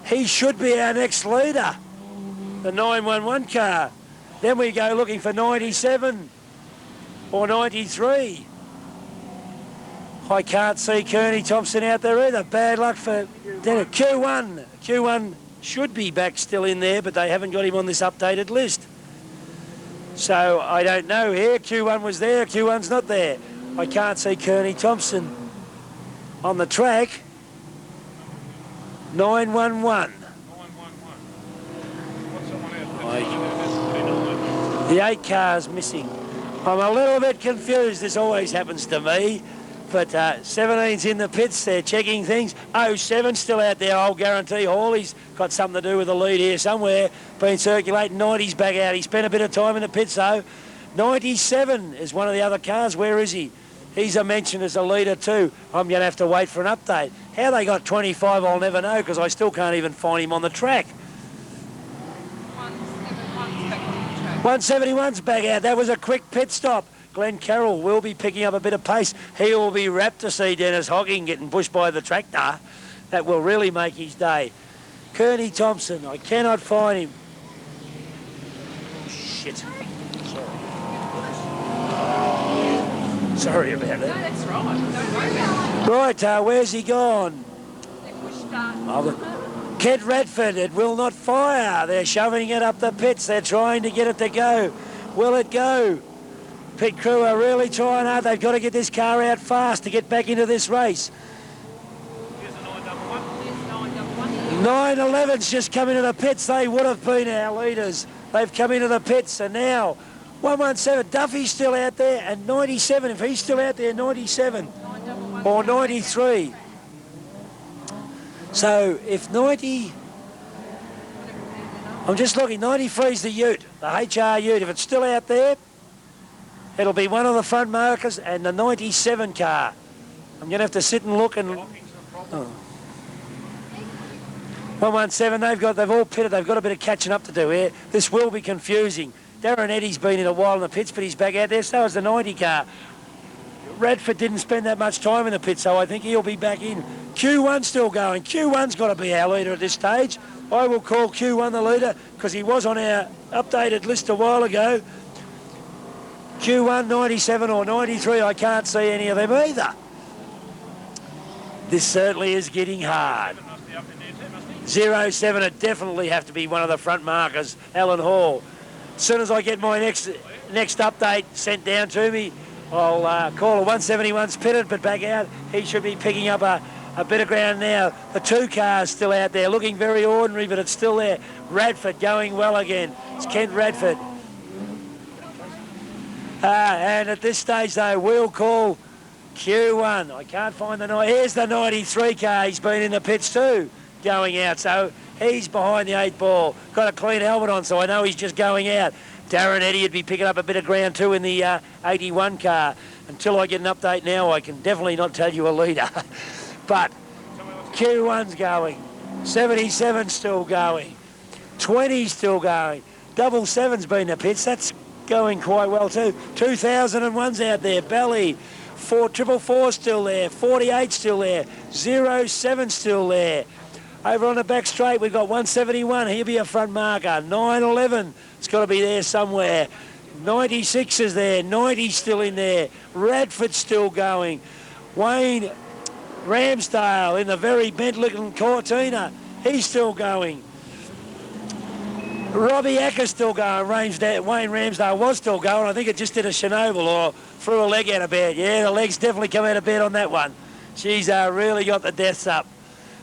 he should be our next leader. The 911 car. Then we go looking for 97 or 93. I can't see Kearney Thompson out there either. Bad luck for Dennis. Q1 should be back still in there, but they haven't got him on this updated list. So I don't know here. Q1 was there, Q1's not there. I can't see Kearney Thompson on the track. 911. The 8 car's missing. I'm a little bit confused. This always happens to me. But 17's in the pits. They're checking things. 07's still out there. I'll guarantee Hawley's got something to do with the lead here somewhere. Been circulating. 90's back out. He spent a bit of time in the pits though. 97 is one of the other cars. Where is he? He's a mention as a leader too. I'm going to have to wait for an update. How they got 25 I'll never know because I still can't even find him on the track. 171's back out. That was a quick pit stop. Glenn Carroll will be picking up a bit of pace. He will be rapt to see Dennis Hocking getting pushed by the tractor. That will really make his day. Kearney Thompson, I cannot find him. Shit. Sorry about that. No, that's right. Don't worry about it. Right, where's he gone? They pushed Kent Radford, it will not fire. They're shoving it up the pits. They're trying to get it to go. Will it go? Pit crew are really trying hard. They've got to get this car out fast to get back into this race. 911's just come into the pits. They would have been our leaders. They've come into the pits and now 117. Duffy's still out there and 97. If he's still out there, 97 or 93. So if 90, I'm just looking, 93's the ute, the HR ute. If it's still out there, it'll be one of the front markers and the 97 car. I'm going to have to sit and look and... Oh. 117, they've all pitted. They've got a bit of catching up to do here. This will be confusing. Darren Eddy's been in a while in the pits, but he's back out there. So is the 90 car. Radford didn't spend that much time in the pit, so I think he'll be back in. Q1's still going. Q1's got to be our leader at this stage. I will call Q1 the leader because he was on our updated list a while ago. Q1, 97 or 93, I can't see any of them either. This certainly is getting hard. 07 would definitely have to be one of the front markers, Alan Hall. As soon as I get my next update sent down to me, I'll call a 171's pitted but back out. He should be picking up a bit of ground now. The 2 car's still out there, looking very ordinary, but it's still there. Radford going well again. It's Kent Radford. And at this stage, though, we'll call Q1. I can't find the... Here's the 93 car. He's been in the pits too, going out. So he's behind the 8 ball. Got a clean helmet on, so I know he's just going out. Darren Eddy would be picking up a bit of ground too in the 81 car. Until I get an update now, I can definitely not tell you a leader. But Q1's going. 77's still going. 20's still going. 7's been in the pits. That's going quite well too. 2001's out there. Belly. 444's still there. 48's still there. 07's still there. Over on the back straight, we've got 171. He'll be a front marker. 911, it's got to be there somewhere. 96 is there. 90's still in there. Radford's still going. Wayne Ramsdale in the very bent-looking Cortina. He's still going. Robbie Acker's still going. Wayne Ramsdale was still going. I think it just did a Chernobyl or threw a leg out of bed. Yeah, the leg's definitely come out of bed on that one. She's really got the deaths up.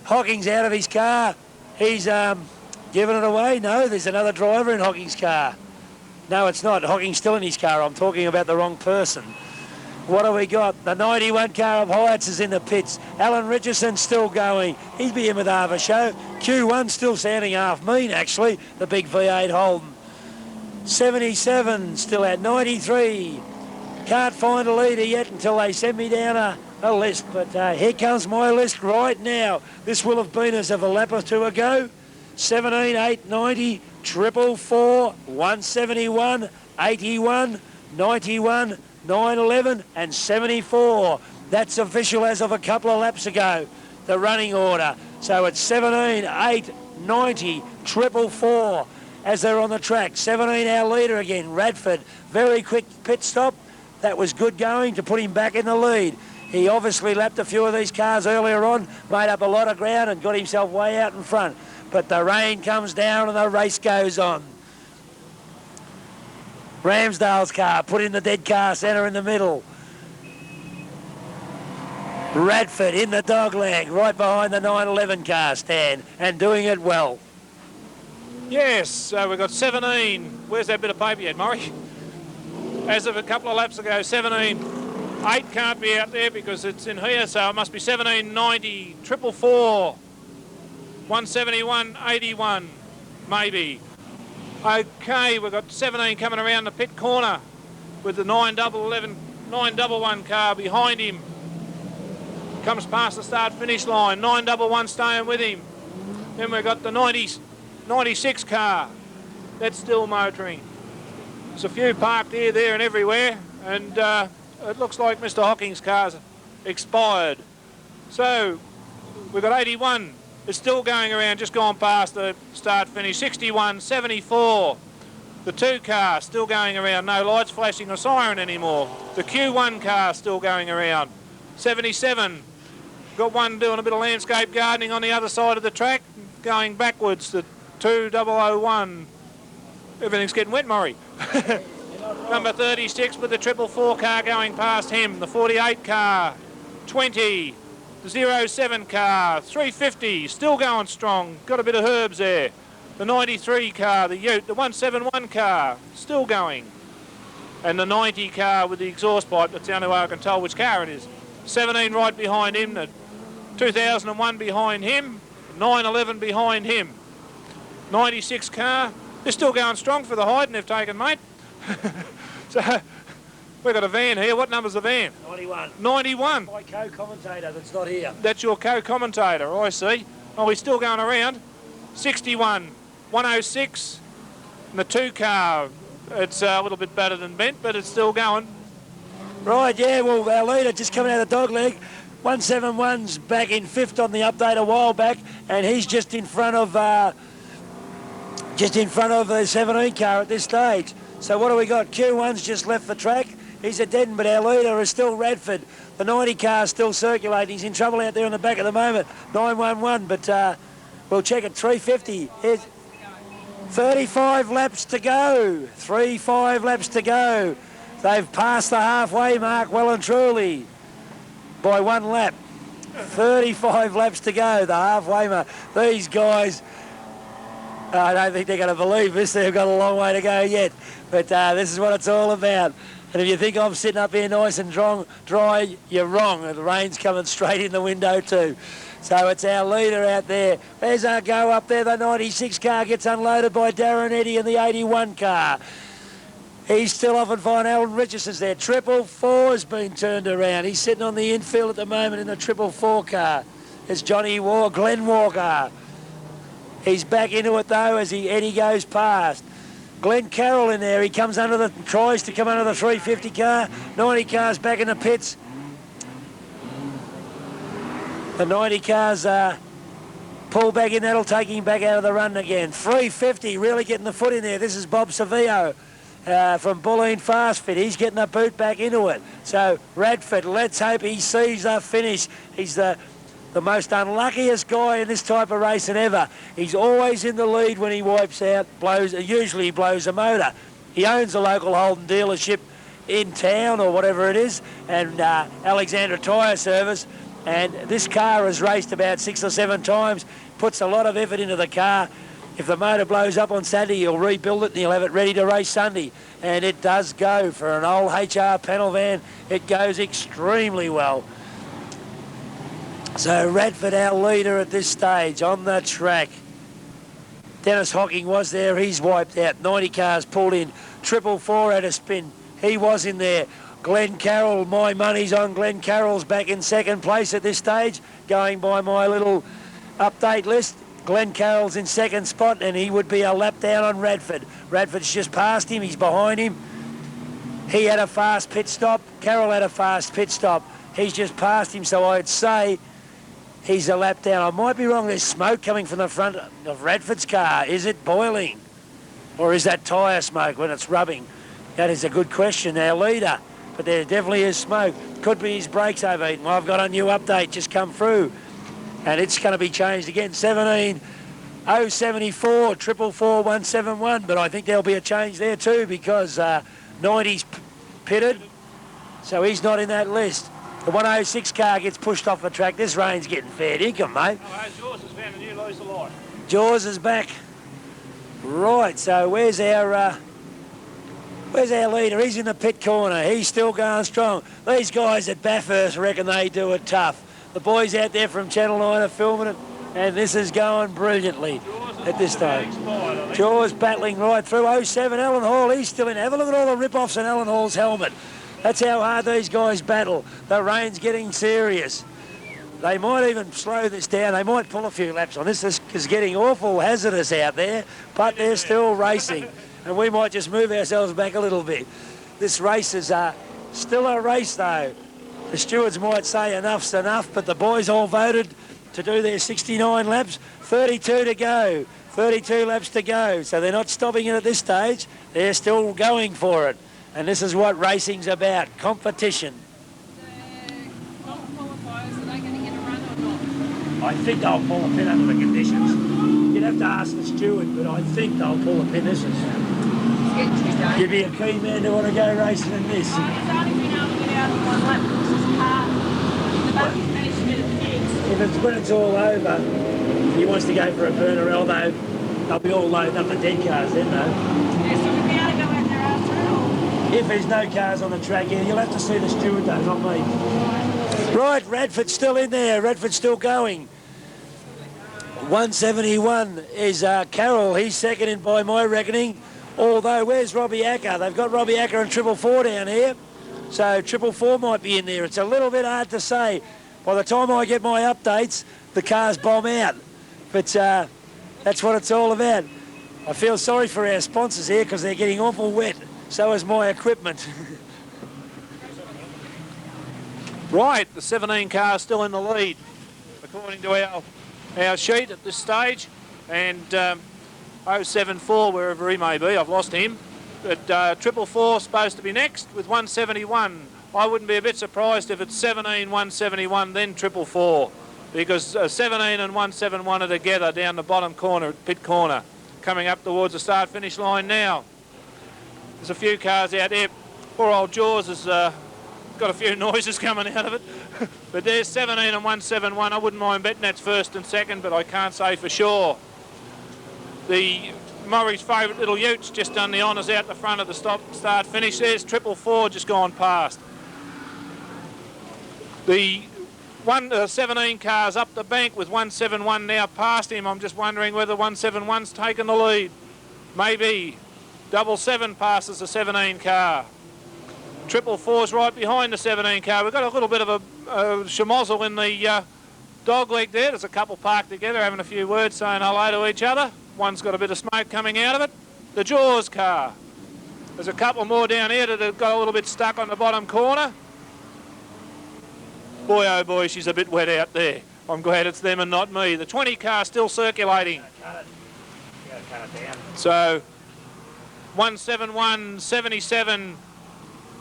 Hocking's out of his car. He's giving it away. No, there's another driver in Hocking's car. No, it's not. Hocking's still in his car. I'm talking about the wrong person. What have we got? The 91 car of Heights is in the pits. Alan Richardson's still going. He'd be in with half a show. Q1 still sounding half mean, actually. The big V8 Holden. 77 still at 93. Can't find a leader yet until they send me down a list. But here comes my list right now. This will have been as of a lap or two ago. 17, 8, 90, 444, 171, 81, 91, 911 and 74. That's official as of a couple of laps ago, the running order. So it's 17, 8, 90, 444 as they're on the track. 17 our leader again, Radford. Very quick pit stop. That was good going to put him back in the lead. He obviously lapped a few of these cars earlier on, made up a lot of ground and got himself way out in front. But the rain comes down and the race goes on. Ramsdale's car put in the dead car centre in the middle. Radford in the dogleg right behind the 911 car stand and doing it well. Yes, so we've got 17. Where's that bit of paper yet, Murray? As of a couple of laps ago, 17. 8 can't be out there because it's in here, so it must be 17, 90, 444, 171, 81, maybe. Okay, we've got 17 coming around the pit corner with the 911 car behind him. Comes past the start-finish line, 911 staying with him. Then we've got the 96 car. That's still motoring. There's a few parked here, there and everywhere, and it looks like Mr. Hocking's car's expired. So we've got 81. It's still going around, just gone past the start-finish. 61, 74. The 2 car still going around, no lights flashing or siren anymore. The Q1 car still going around. 77. Got one doing a bit of landscape gardening on the other side of the track, going backwards. The 2001. Everything's getting wet, Murray. Number 36 with the 444 car going past him. The 48 car. 20. The 07 car, 350, still going strong. Got a bit of herbs there. The 93 car, the Ute, the 171 car, still going. And the 90 car with the exhaust pipe, that's the only way I can tell which car it is. 17 right behind him, the 2001 behind him, 911 behind him. 96 car, they're still going strong for the Hayden they've taken, mate. So we've got a van here. What number's the van? 91. 91. My co-commentator that's not here. That's your co-commentator, I see. Oh, he's still going around. 61, 106, and the 2 car. It's a little bit better than bent, but it's still going. Right, yeah, well, our leader just coming out of the dogleg. 171's back in 5th on the update a while back, and he's just in front of the 17 car at this stage. So what do we got? Q1's just left the track. He's a dead, but our leader is still Radford. The 90 car's still circulating. He's in trouble out there on the back at the moment. 911, but we'll check at 350. Here's 35 laps to go. 35 laps to go. They've passed the halfway mark well and truly by 1 lap. 35 laps to go, the halfway mark. These guys, I don't think they're going to believe this. They've got a long way to go yet. But this is what it's all about. And if you think I'm sitting up here nice and dry, you're wrong. The rain's coming straight in the window too. So it's our leader out there. There's our go up there. The 96 car gets unloaded by Darren Eddy and the 81 car. He's still off and fine. Alan Richardson's there. 444's been turned around. He's sitting on the infield at the moment in the 444 car. It's Glenn Walker. He's back into it though as Eddie goes past. Glenn Carroll in there. He tries to come under the 350 car. 90 cars back in the pits. The 90 cars pull back in. That'll take him back out of the run again. 350 really getting the foot in there. This is Bob Savio from Bulleen Fast Fit. He's getting the boot back into it. So Radford, let's hope he sees the finish. He's the the most unluckiest guy in this type of racing ever. He's always in the lead when he wipes out, usually he blows a motor. He owns a local Holden dealership in town or whatever it is, and Alexandra tyre service, and this car has raced about 6 or 7 times, puts a lot of effort into the car. If the motor blows up on Saturday, he'll rebuild it and he'll have it ready to race Sunday. And it does go. For an old HR panel van, it goes extremely well. So Radford, our leader at this stage, on the track. Dennis Hocking was there, he's wiped out. 90 cars pulled in. 444 had a spin. He was in there. Glenn Carroll, my money's on Glenn Carroll's back in second place at this stage, going by my little update list. Glenn Carroll's in second spot, and he would be a lap down on Radford. Radford's just past him, he's behind him. He had a fast pit stop. Carroll had a fast pit stop. He's just past him, so I'd say he's a lap down. I might be wrong, there's smoke coming from the front of Radford's car. Is it boiling? Or is that tyre smoke when it's rubbing? That is a good question, our leader. But there definitely is smoke. Could be his brakes overheating. Well, I've got a new update just come through, and it's going to be changed again. 17074, 444 171, but I think there'll be a change there too because 90's pitted, so he's not in that list. The 106 car gets pushed off the track. This rain's getting fair dinkum, mate. Oh, Jaws has found a new lease of life. Jaws is back. Right, so where's our leader? He's in the pit corner. He's still going strong. These guys at Bathurst reckon they do it tough. The boys out there from Channel 9 are filming it, and this is going brilliantly at this stage. Jaws battling right through. 07 Alan Hall, he's still in. Have a look at all the rip-offs on Alan Hall's helmet. That's how hard these guys battle. The rain's getting serious. They might even slow this down. They might pull a few laps on this. This is getting awful hazardous out there, but they're still racing. And we might just move ourselves back a little bit. This race is still a race, though. The stewards might say enough's enough, but the boys all voted to do their 69 laps. 32 to go. 32 laps to go. So they're not stopping it at this stage. They're still going for it. And this is what racing's about, competition. I think they'll pull a pin under the conditions. You'd have to ask the steward, but I think they'll pull a pin. This is... You'd be a keen man to want to go racing in this. He's only been able to get out of one lap because his car, the buggy's managed to get it fixed. When it's all over, he wants to go for a burner, although they'll be all loaded up the dead cars then, though. Yeah, so we'd be able to go out there after it all. If there's no cars on the track, yeah, you'll have to see the steward, though, not me. Right, Radford's still in there. Radford's still going. 171 is Carroll. He's second in by my reckoning. Although, where's Robbie Acker? They've got Robbie Acker and 444 down here. So 444 might be in there. It's a little bit hard to say. By the time I get my updates, the cars bomb out. But that's what it's all about. I feel sorry for our sponsors here because they're getting awful wet. So is my equipment. Right, the 17 car still in the lead, according to our sheet at this stage. And 074, wherever he may be, I've lost him. But 444 supposed to be next with 171. I wouldn't be a bit surprised if it's 17, 171, then 444. Because 17 and 171 are together down the bottom corner, pit corner, coming up towards the start-finish line now. There's a few cars out there. Poor old Jaws has got a few noises coming out of it. But there's 17 and 171. I wouldn't mind betting that's first and second, but I can't say for sure. The Murray's favourite little Utes just done the honours out the front of the start finish. There's 444 just gone past. The 17 cars up the bank with 171 now past him. I'm just wondering whether 171's taken the lead. Maybe. 777 passes the 17 car. 444's right behind the 17 car. We've got a little bit of a schmozzle in the dog leg there. There's a couple parked together having a few words, saying hello to each other. One's got a bit of smoke coming out of it. The Jaws car. There's a couple more down here that have got a little bit stuck on the bottom corner. Boy, oh boy, she's a bit wet out there. I'm glad it's them and not me. The 20 car still circulating. So 171, 77.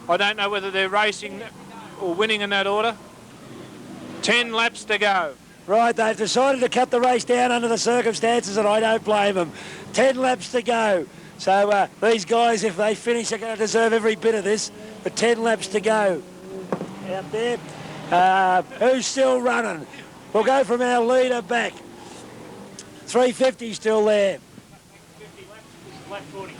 I don't know whether they're racing or winning in that order. 10 laps to go. Right, they've decided to cut the race down under the circumstances, and I don't blame them. 10 laps to go. So these guys, if they finish, are going to deserve every bit of this. But 10 laps to go out there. Who's still running? We'll go from our leader back. 350 still there. 50 laps, this is lap 40.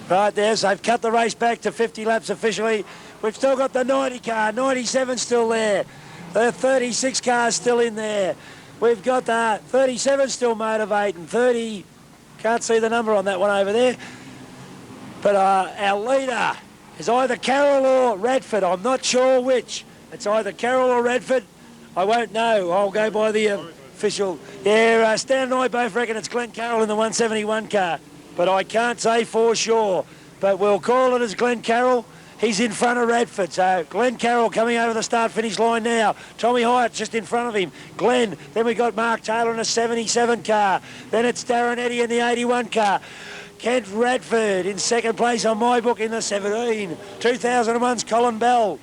Right there, so they've cut the race back to 50 laps officially. We've still got the 90 car, 97 still there. The 36 car still in there. We've got the 37 still motivating. 30, can't see the number on that one over there. But our leader is either Carroll or Radford. I'm not sure which. It's either Carroll or Radford. I won't know. I'll go by the official. Yeah, Stan and I both reckon it's Glenn Carroll in the 171 car. But I can't say for sure. But we'll call it as Glenn Carroll. He's in front of Radford. So Glenn Carroll coming over the start-finish line now. Tommy Hyatt just in front of him. Glenn. Then we got Mark Taylor in a 77 car. Then it's Darren Eddy in the 81 car. Kent Radford in second place on my book in the 17. 2001's Colin Bell.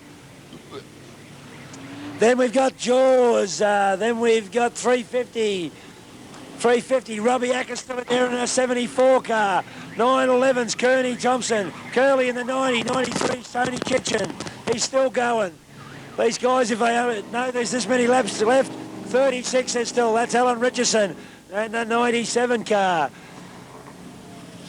Then we've got Jaws. Then we've got 350. 350, Robbie Ackerstone there in a 74 car. 911's Kearney Thompson. Curley in the 90. 93's Tony Kitchen. He's still going. These guys, if they know there's this many laps left, 36 is still. That's Alan Richardson and the 97 car.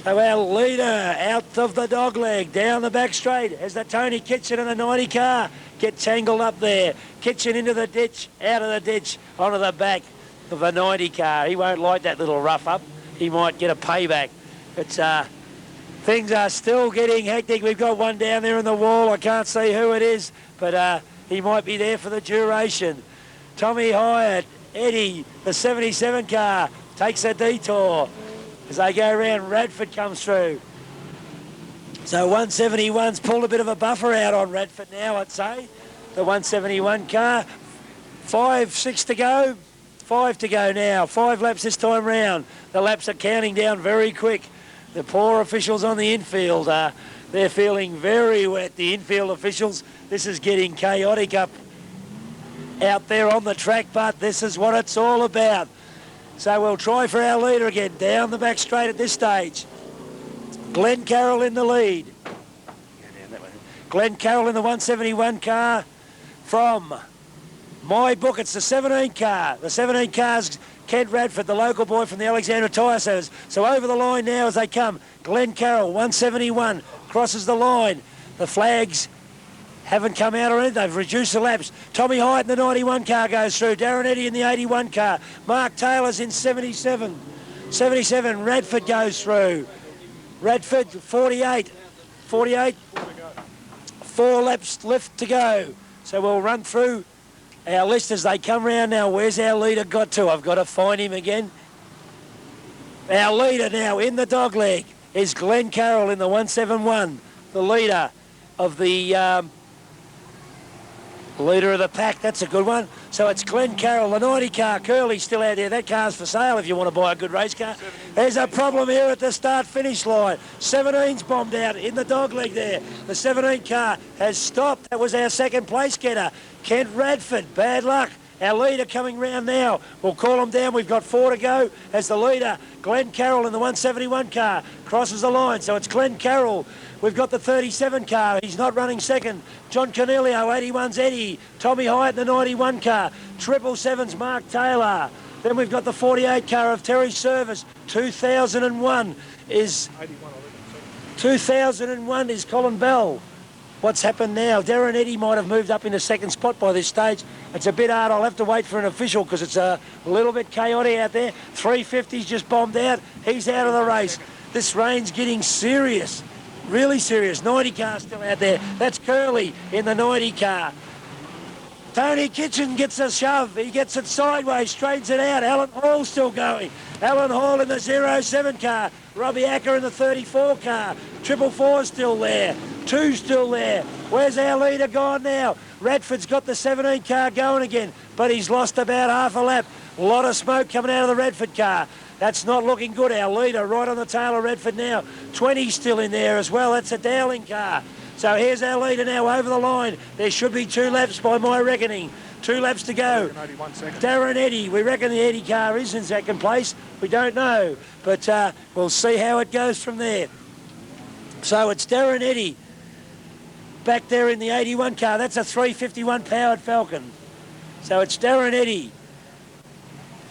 So our leader out of the dog leg, down the back straight, as the Tony Kitchen and the 90 car get tangled up there. Kitchen into the ditch, out of the ditch, onto the back of the 90 car. He won't like that little rough up. He might get a payback. It's things are still getting hectic. We've got one down there in the wall. I can't see who it is, but he might be there for the duration. Tommy Hyatt, Eddie, the 77 car, takes a detour. As they go around, Radford comes through. So 171's pulled a bit of a buffer out on Radford now, I'd say. The 171 car. 6 to go. 5 to go now. 5 laps this time round. The laps are counting down very quick. The poor officials on the infield, they're feeling very wet, the infield officials. This is getting chaotic up out there on the track, but this is what it's all about. So we'll try for our leader again, down the back straight at this stage. Glenn Carroll in the lead. Glenn Carroll in the 171 car. From my book, it's the 17 car. The 17 car's Kent Radford, the local boy from the Alexandra Tyre Service. So over the line now as they come. Glenn Carroll, 171, crosses the line. The flags haven't come out already. They've reduced the laps. Tommy Hyatt in the 91 car goes through. Darren Eddy in the 81 car. Mark Taylor's in 77. 77, Radford goes through. Radford, 48. 48. 4 laps left to go. So we'll run through our list as they come round now. Where's our leader got to? I've got to find him again. Our leader now in the dogleg is Glenn Carroll in the 171. The leader of the leader of the pack. That's a good one. So it's Glenn Carroll, the 90 car. Curley's still out there. That car's for sale if you want to buy a good race car. There's a problem here at the start-finish line. 17's bombed out in the dogleg there. The 17 car has stopped. That was our second place getter. Kent Radford, bad luck. Our leader coming round now. We'll call him down. We've got 4 to go as the leader. Glenn Carroll in the 171 car crosses the line. So it's Glenn Carroll. We've got the 37 car. He's not running second. John Cornelio, 81's Eddie. Tommy Hyatt in the 91 car. 777's Mark Taylor. Then we've got the 48 car of Terry Service. 2001 is 2001 is Colin Bell. What's happened now? Darren Eddy might have moved up in the second spot by this stage. It's a bit hard. I'll have to wait for an official because it's a little bit chaotic out there. 350's just bombed out. He's out of the race. This rain's getting serious. Really serious. 90 car still out there. That's Curley in the 90 car. Tony Kitchen gets a shove. He gets it sideways, straightens it out. Alan Hall still going. Alan Hall in the 07 car. Robbie Acker in the 34 car. 444's still there. 2's still there. Where's our leader gone now? Radford's got the 17 car going again, but he's lost about half a lap. A lot of smoke coming out of the Radford car. That's not looking good. Our leader right on the tail of Radford now. 20's still in there as well. That's a Dowling car. So here's our leader now over the line. There should be 2 laps by my reckoning. 2 laps to go. Darren Eddy, we reckon the Eddy car is in second place. We don't know, but we'll see how it goes from there. So it's Darren Eddy back there in the 81 car. That's a 351 powered Falcon. So it's Darren Eddy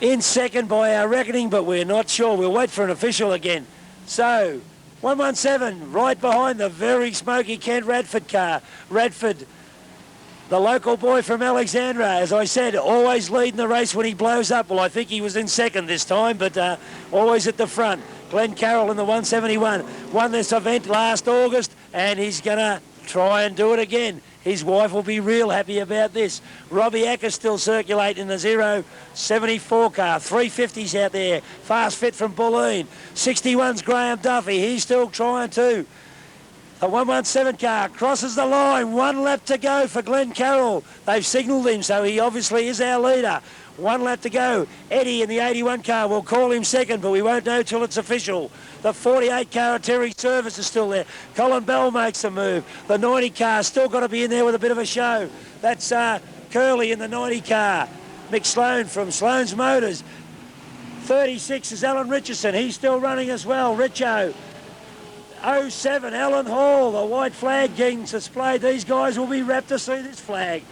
in second by our reckoning, but we're not sure. We'll wait for an official again. So 117 right behind the very smoky Kent Radford car. Radford, the local boy from Alexandra, as I said, always leading the race when he blows up. Well, I think he was in second this time, but always at the front. Glenn Carroll in the 171 won this event last August, and he's going to try and do it again. His wife will be real happy about this. Robbie Acker still circulating in the 074 car. 350s out there. Fast fit from Bulleen. 61's Graham Duffy. He's still trying too. The 117 car crosses the line. 1 lap to go for Glenn Carroll. They've signalled him, so he obviously is our leader. 1 lap to go. Eddie in the 81 car will call him second, but we won't know till it's official. The 48 car of Terry Service is still there. Colin Bell makes a move. The 90 car still got to be in there with a bit of a show. That's Curley in the 90 car. Mick Sloan from Sloan's Motors. 36 is Alan Richardson. He's still running as well. Richo. 07, Alan Hall. The white flag getting displayed. These guys will be rapt to see this flag.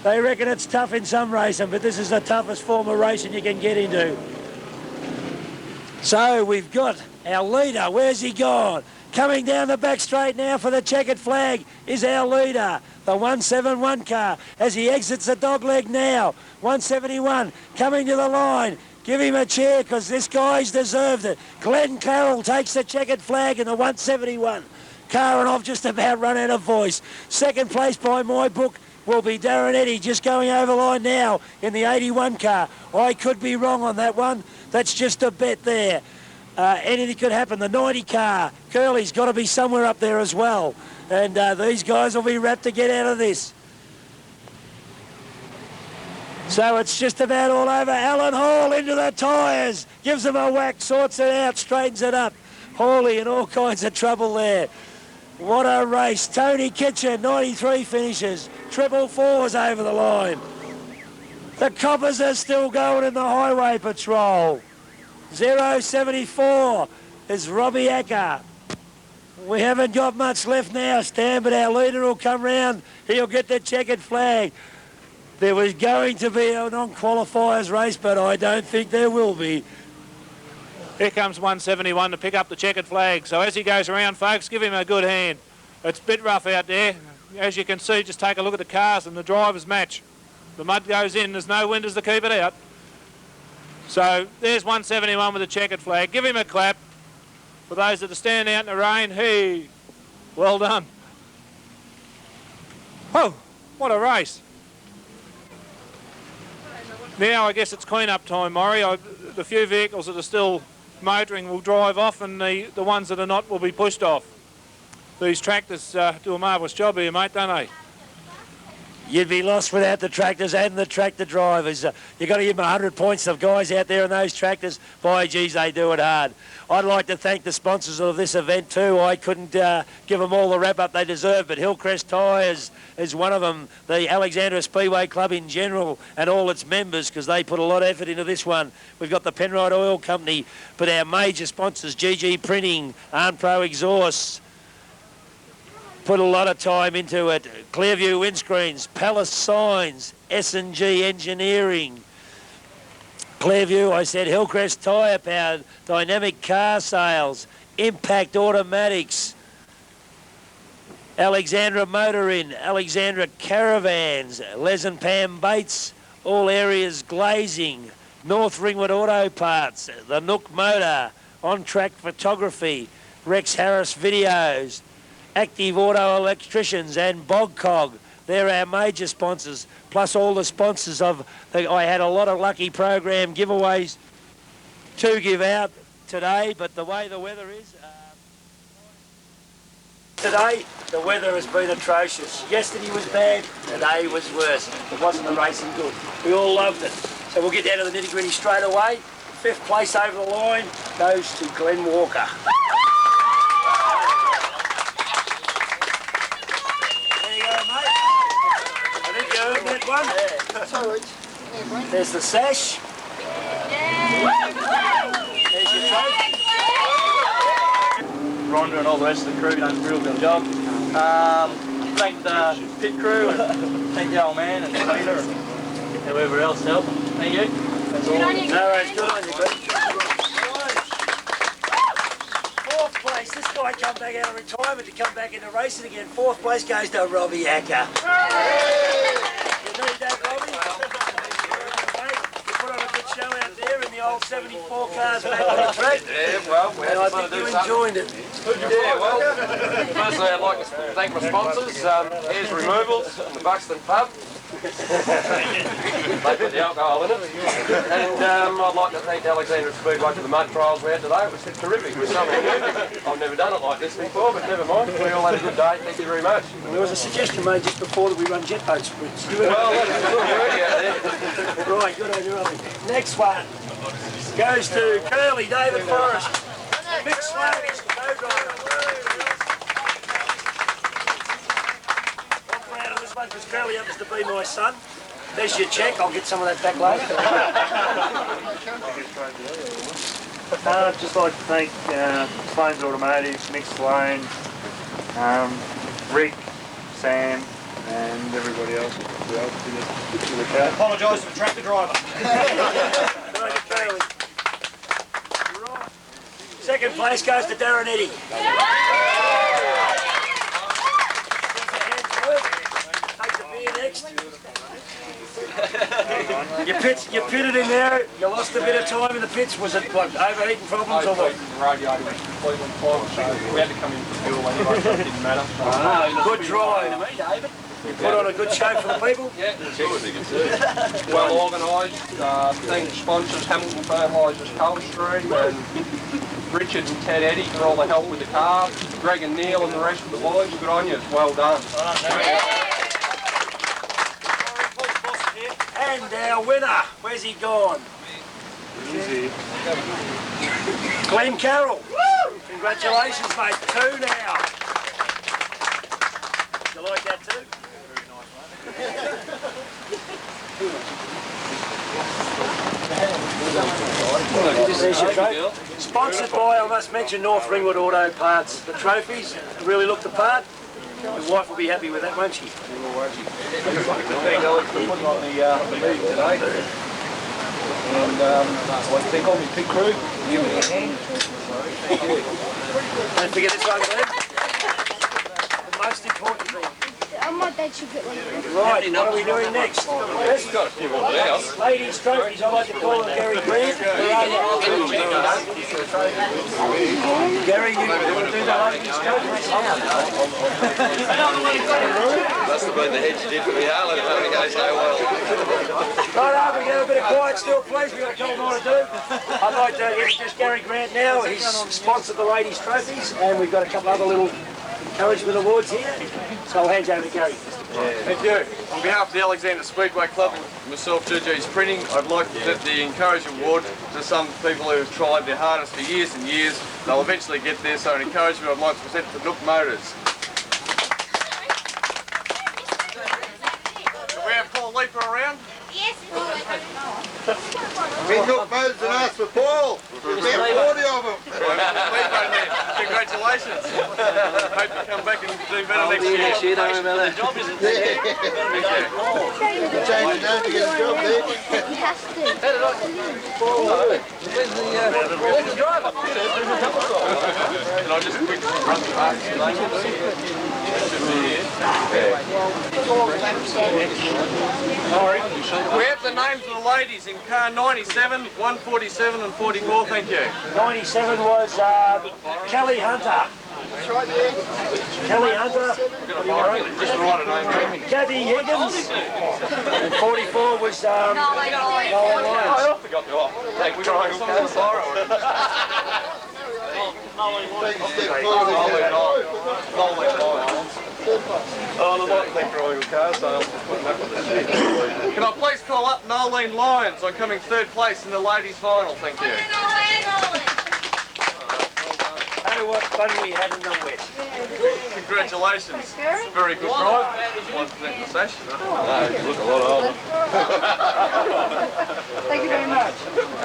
They reckon it's tough in some racing, but this is the toughest form of racing you can get into. So we've got our leader. Where's he gone? Coming down the back straight now for the checkered flag is our leader, the 171 car, as he exits the dogleg now. 171 coming to the line. Give him a cheer, because this guy's deserved it. Glenn Carroll takes the checkered flag in the 171 car, and I've just about run out of voice. Second place by my book will be Darren Eddy, just going over the line now in the 81 car. I could be wrong on that one. That's just a bet there. Anything could happen. The 90 car, Curley's got to be somewhere up there as well. And these guys will be wrapped to get out of this. So it's just about all over. Alan Hall into the tyres. Gives them a whack, sorts it out, straightens it up. Hawley in all kinds of trouble there. What a race. Tony Kitchen, 93 finishes. 444s over the line. The Coppers are still going in the highway patrol. 074 is Robbie Acker. We haven't got much left now, Stan, but our leader will come round. He'll get the checkered flag. There was going to be a non-qualifiers race, but I don't think there will be. Here comes 171 to pick up the checkered flag. So as he goes around, folks, give him a good hand. It's a bit rough out there. As you can see, just take a look at the cars and the drivers match. The mud goes in, there's no winders to keep it out. So there's 171 with the checkered flag. Give him a clap. For those that are standing out in the rain, hey, well done. Oh, what a race. Now I guess it's clean-up time, Maury. The few vehicles that are still motoring will drive off, and the ones that are not will be pushed off. These tractors do a marvellous job here, mate, don't they? You'd be lost without the tractors and the tractor drivers. You've got to give them 100 points of guys out there in those tractors. By geez, they do it hard. I'd like to thank the sponsors of this event too. I couldn't give them all the wrap-up they deserve, but Hillcrest Tyres is one of them. The Alexandra Speedway Club in general and all its members, because they put a lot of effort into this one. We've got the Penrite Oil Company, but our major sponsors, GG Printing, Arnpro Exhausts, put a lot of time into it. Clearview Windscreens, Palace Signs, S&G Engineering. Clearview, I said, Hillcrest Tyre Power, Dynamic Car Sales, Impact Automatics, Alexandra Motor Inn, Alexandra Caravans, Les and Pam Bates, All Areas Glazing, North Ringwood Auto Parts, the Nook Motor, On Track Photography, Rex Harris Videos, Active Auto Electricians and Bogcog. They're our major sponsors, plus all the sponsors of... I had a lot of lucky program giveaways to give out today, but the way the weather is... today, the weather has been atrocious. Yesterday was bad, today was worse. It wasn't the racing good. We all loved it. So we'll get down to the nitty-gritty straight away. 5th place over the line goes to Glenn Walker. one. There's the sash. There's your trophy. Rhonda and all the rest of the crew done a real good job. Thank the pit crew and thank the old man and Peter and whoever else helped. Thank you. That's all. No worries, good on you, buddy. Fourth place, this guy come back out of retirement to come back into racing again. Fourth place goes to Robbie Acker. You need that, Robbie? You put on a good show out there in the old 74 cars back on the track. Yeah, well, we had And I fun think to do you something. enjoyed it. Yeah, well, firstly I'd like to thank my sponsors, Airs Removals and the Buxton Pub. They put the alcohol in it. And I'd like to thank Alexandra Speedway for the mud trials we had today. It was terrific. It was something new. I've never done it like this before, but never mind. We all had a good day. Thank you very much. There was a suggestion made just before that we run jet boat sprints. Well, that's good work out there. Right, good on you, Robbie. Next one goes to Curly, David Forrest. Mick Sloan is the co-driver. I'm proud of this one because Curly happens to be my son. There's your cheque. I'll get some of that back later. I'd just like to thank Sloan's Automotives, Mick Sloan, Rick, Sam and everybody else who helped with the car. Apologise to the tractor driver. Right, Curly. Right. Second place goes to Darren Eddy. Take the beer next. You pitted in there, you lost a bit of time in the pits. Was it what, overheating problems or what? The radiator was completely clogged, so we had to come in for fuel anyway, so it didn't matter. Good drive. You put on a good show for the people. Yeah, well organised. Thank sponsors Hamilton Fertilisers, Coldstream and Richard and Ted Eddy for all the help with the car. Greg and Neil and the rest of the boys, good on you. Well done. And our winner, where's he gone? Glenn Carroll. Congratulations, mate. 2 now. You like that too? There's your trophy. Sponsored by, I must mention, North Ringwood Auto Parts. The trophies really look the part. Your wife will be happy with that, won't she? Thank Alex for putting on the meeting today. And I'd like to thank all my pit crew for giving me a hand. Don't forget this one, Glenn. The most important thing. My dad should get one. Right, what are we doing next? We've got a few more hours. Ladies' trophies, I like to call them Gary Grant. Where are you? Gary, you want to do the ladies' trophies? Must have been the head you did for me, Harlan, if only goes so well. Right, we can have a bit of quiet still, please. We've got a couple more to do. I'd like to introduce Gary Grant now. He's sponsored the ladies' trophies, and we've got a couple other little encouragement awards here. So I'll hand you over to Gary. Thank you. On behalf of the Alexandra Speedway Club and myself, GG's Printing, I'd like to give the Encouragement Award to some people who have tried their hardest for years and years. They'll eventually get there, so an encouragement I'd like to present to Nook Motors. Do we have Paul Leaper around? Yes, We took Moses and asked for Paul. There's about 40 of them. Congratulations. Hope you come back and do better next year. The job isn't there. Change the name to get a job there. he has to. Where's the driver? Can I just quickly run past the name? We have the names of the ladies in car 97, 147 and 44, thank you. 97 was Kelly Hunter. Kelly Hunter. Just write a name. Kathy Higgins. And 44 was Nolan Lyons. I forgot the Thank you. Triangle car Syrah. Oh, the Lightning Triangle car sales. Can I please call up Nolene Lyons on coming 3rd place in the ladies' final? Thank you. fun we had in the wet. Congratulations. Very good drive. 1% the sash. No, you look a lot older. Thank you very much.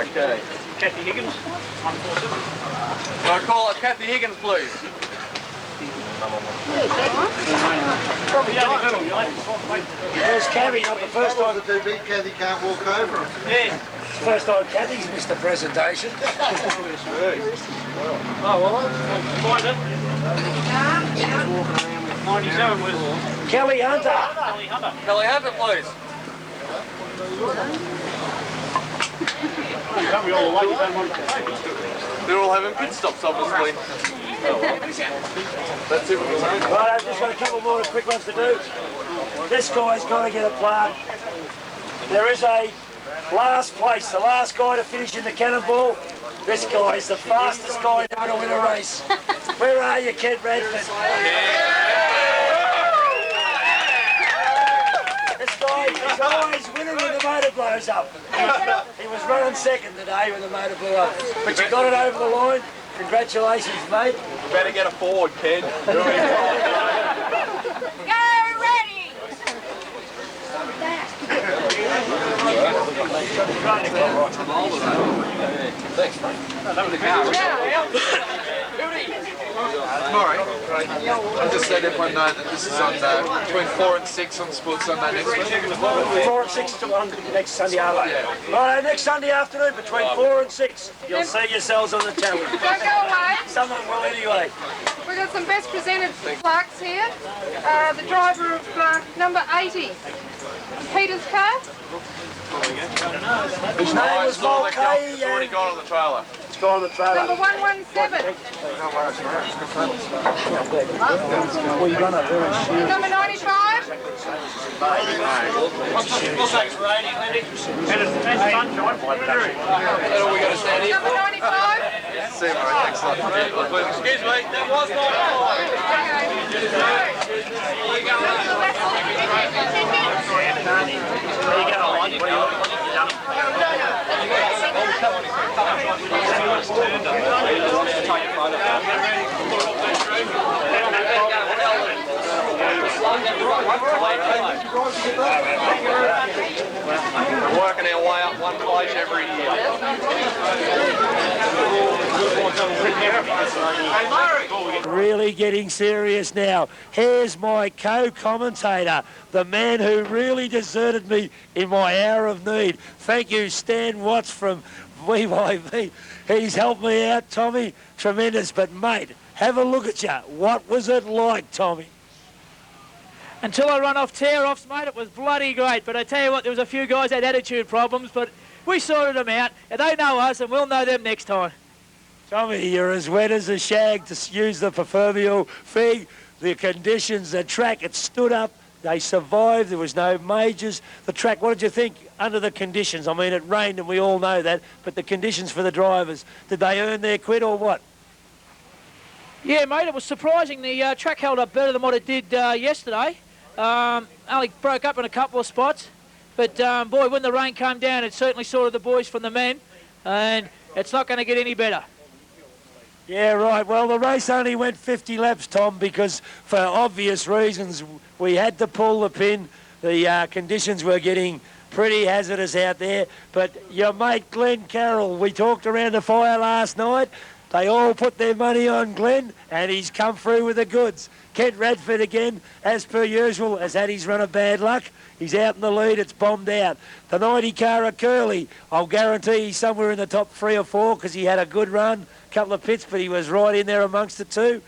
Okay. Kathy Higgins, 147. Can I call up Kathy Higgins, please? There's Kathy, not the first time. The too big, Kathy can't walk over him. Yeah, it's the first time Kathy's missed a presentation. Oh, well, find it. 97 was Kelly Hunter. Kelly Hunter. Kelly Hunter, please. Can't be all the way, you don't want to. They're all having pit stops, obviously. That's it. Right, I've just got a couple more quick ones to do. This guy's got to get a plaque. There is a last place, the last guy to finish in the cannonball. This guy is the fastest guy ever to win a race. Where are you, Kent Radford? This guy is always winning when the motor blows up. He was running second today when the motor blew up. But you got it over the line. Congratulations, mate. You better get a forward, Ken. Go ready! Thanks, mate. Sorry. I just let everyone know that this is on between 4 and 6 on Sports Sunday next week. 4 and 6 on next Sunday afternoon. Right, next Sunday afternoon between 4 and 6. You'll see yourselves on the channel. Don't go away. Someone will anyway. We've got some best presented plaques here. The driver of number 80, Peter's car. His name was Mulcahy. It's already gone on the trailer. It's gone on the trailer. Number 117. Number 95. That's all we got to stand here Number for. 95. See you, mate. Excellent. Excuse me, that was not We're working our way up one place every year. Really getting serious now. Here's my co-commentator, the man who really deserted me in my hour of need. Thank you, Stan Watts from VYV. He's helped me out, Tommy. Tremendous. But, mate, have a look at you. What was it like, Tommy? Until I run off tear-offs, mate, it was bloody great. But I tell you what, there was a few guys that had attitude problems, but we sorted them out. And they know us, and we'll know them next time. Tommy, you're as wet as a shag, to use the proverbial fig. The conditions, the track, it stood up. They survived. There was no majors. The track, what did you think under the conditions? I mean, it rained, and we all know that. But the conditions for the drivers, did they earn their quid or what? Yeah, mate, it was surprising. The track held up better than what it did yesterday. Only broke up in a couple of spots. But, boy, when the rain came down, it certainly sorted the boys from the men. And it's not going to get any better. Yeah, right. Well, the race only went 50 laps, Tom, because for obvious reasons we had to pull the pin. The conditions were getting pretty hazardous out there. But your mate Glenn Carroll, we talked around the fire last night. They all put their money on Glenn, and he's come through with the goods. Kent Radford again, as per usual, has had his run of bad luck. He's out in the lead, it's bombed out. The 90 car of Curly, I'll guarantee he's somewhere in the top 3 or 4 because he had a good run, a couple of pits, but he was right in there amongst the two.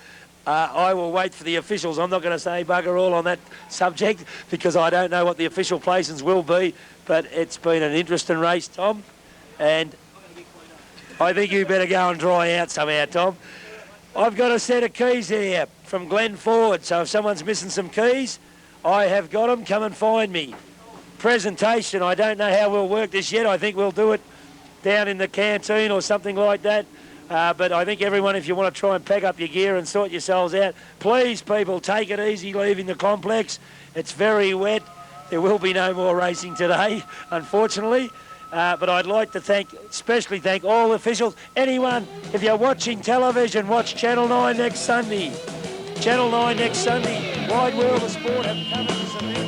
I will wait for the officials. I'm not going to say bugger all on that subject because I don't know what the official placings will be, but it's been an interesting race, Tom, and I think you better go and dry out somehow, Tom. I've got a set of keys here from Glenn Ford, so if someone's missing some keys, I have got them. Come and find me. Presentation, I don't know how we'll work this yet. I think we'll do it down in the canteen or something like that. But I think everyone, if you want to try and pack up your gear and sort yourselves out, please, people, take it easy leaving the complex. It's very wet. There will be no more racing today, unfortunately. But I'd like to especially thank all officials. Anyone, if you're watching television, watch Channel 9 next Sunday. Channel 9 next Sunday. Wide World of Sport have covered this event.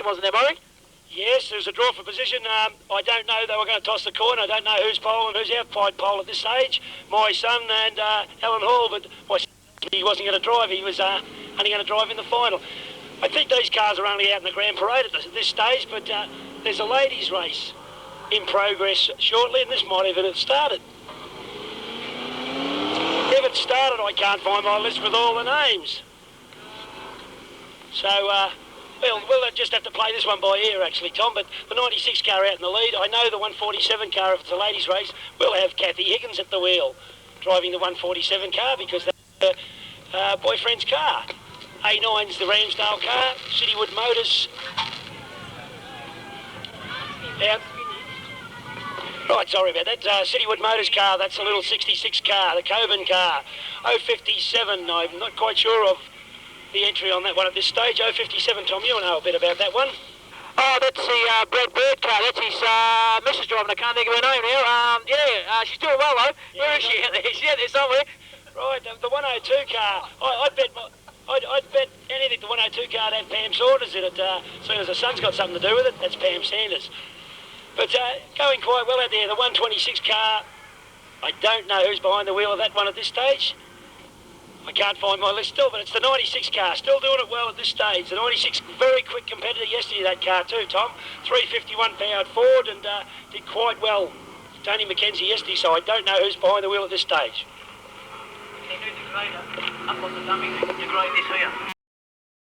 position, wasn't there, Murray? Yes, there's a draw for position. I don't know. They were going to toss the coin. I don't know who's pole and who's outside pole at this stage. My son and Alan Hall, but he wasn't going to drive. He was only going to drive in the final. I think these cars are only out in the Grand Parade at this stage, but there's a ladies' race in progress shortly, and this might even have started. If it started, I can't find my list with all the names. So, we'll just have to play this one by ear, actually, Tom, but the 96 car out in the lead. I know the 147 car, if it's a ladies' race, we'll have Kathy Higgins at the wheel driving the 147 car because that's her boyfriend's car. A9's the Ramsdale car, Citywood Motors. Out. Right, sorry about that. Citywood Motors car, that's the little 66 car, the Coburn car. 057, I'm not quite sure of the entry on that one at this stage. 057, Tom, you know a bit about that one. Oh, that's the Brad Bird car. That's his missus driving. I can't think of her name now. She's doing well, though. Yeah, where is she? She's out there somewhere. Right, the 102 car, I'd bet anything the 102 car had Pam Saunders in it. As soon as the son's got something to do with it, that's Pam Sanders. But going quite well out there, the 126 car, I don't know who's behind the wheel of that one at this stage. I can't find my list still, but it's the 96 car, still doing it well at this stage. The 96, very quick competitor yesterday, that car too, Tom. 351 powered Ford and did quite well. Tony McKenzie yesterday, so I don't know who's behind the wheel at this stage. Up on the dummy, you grade this here.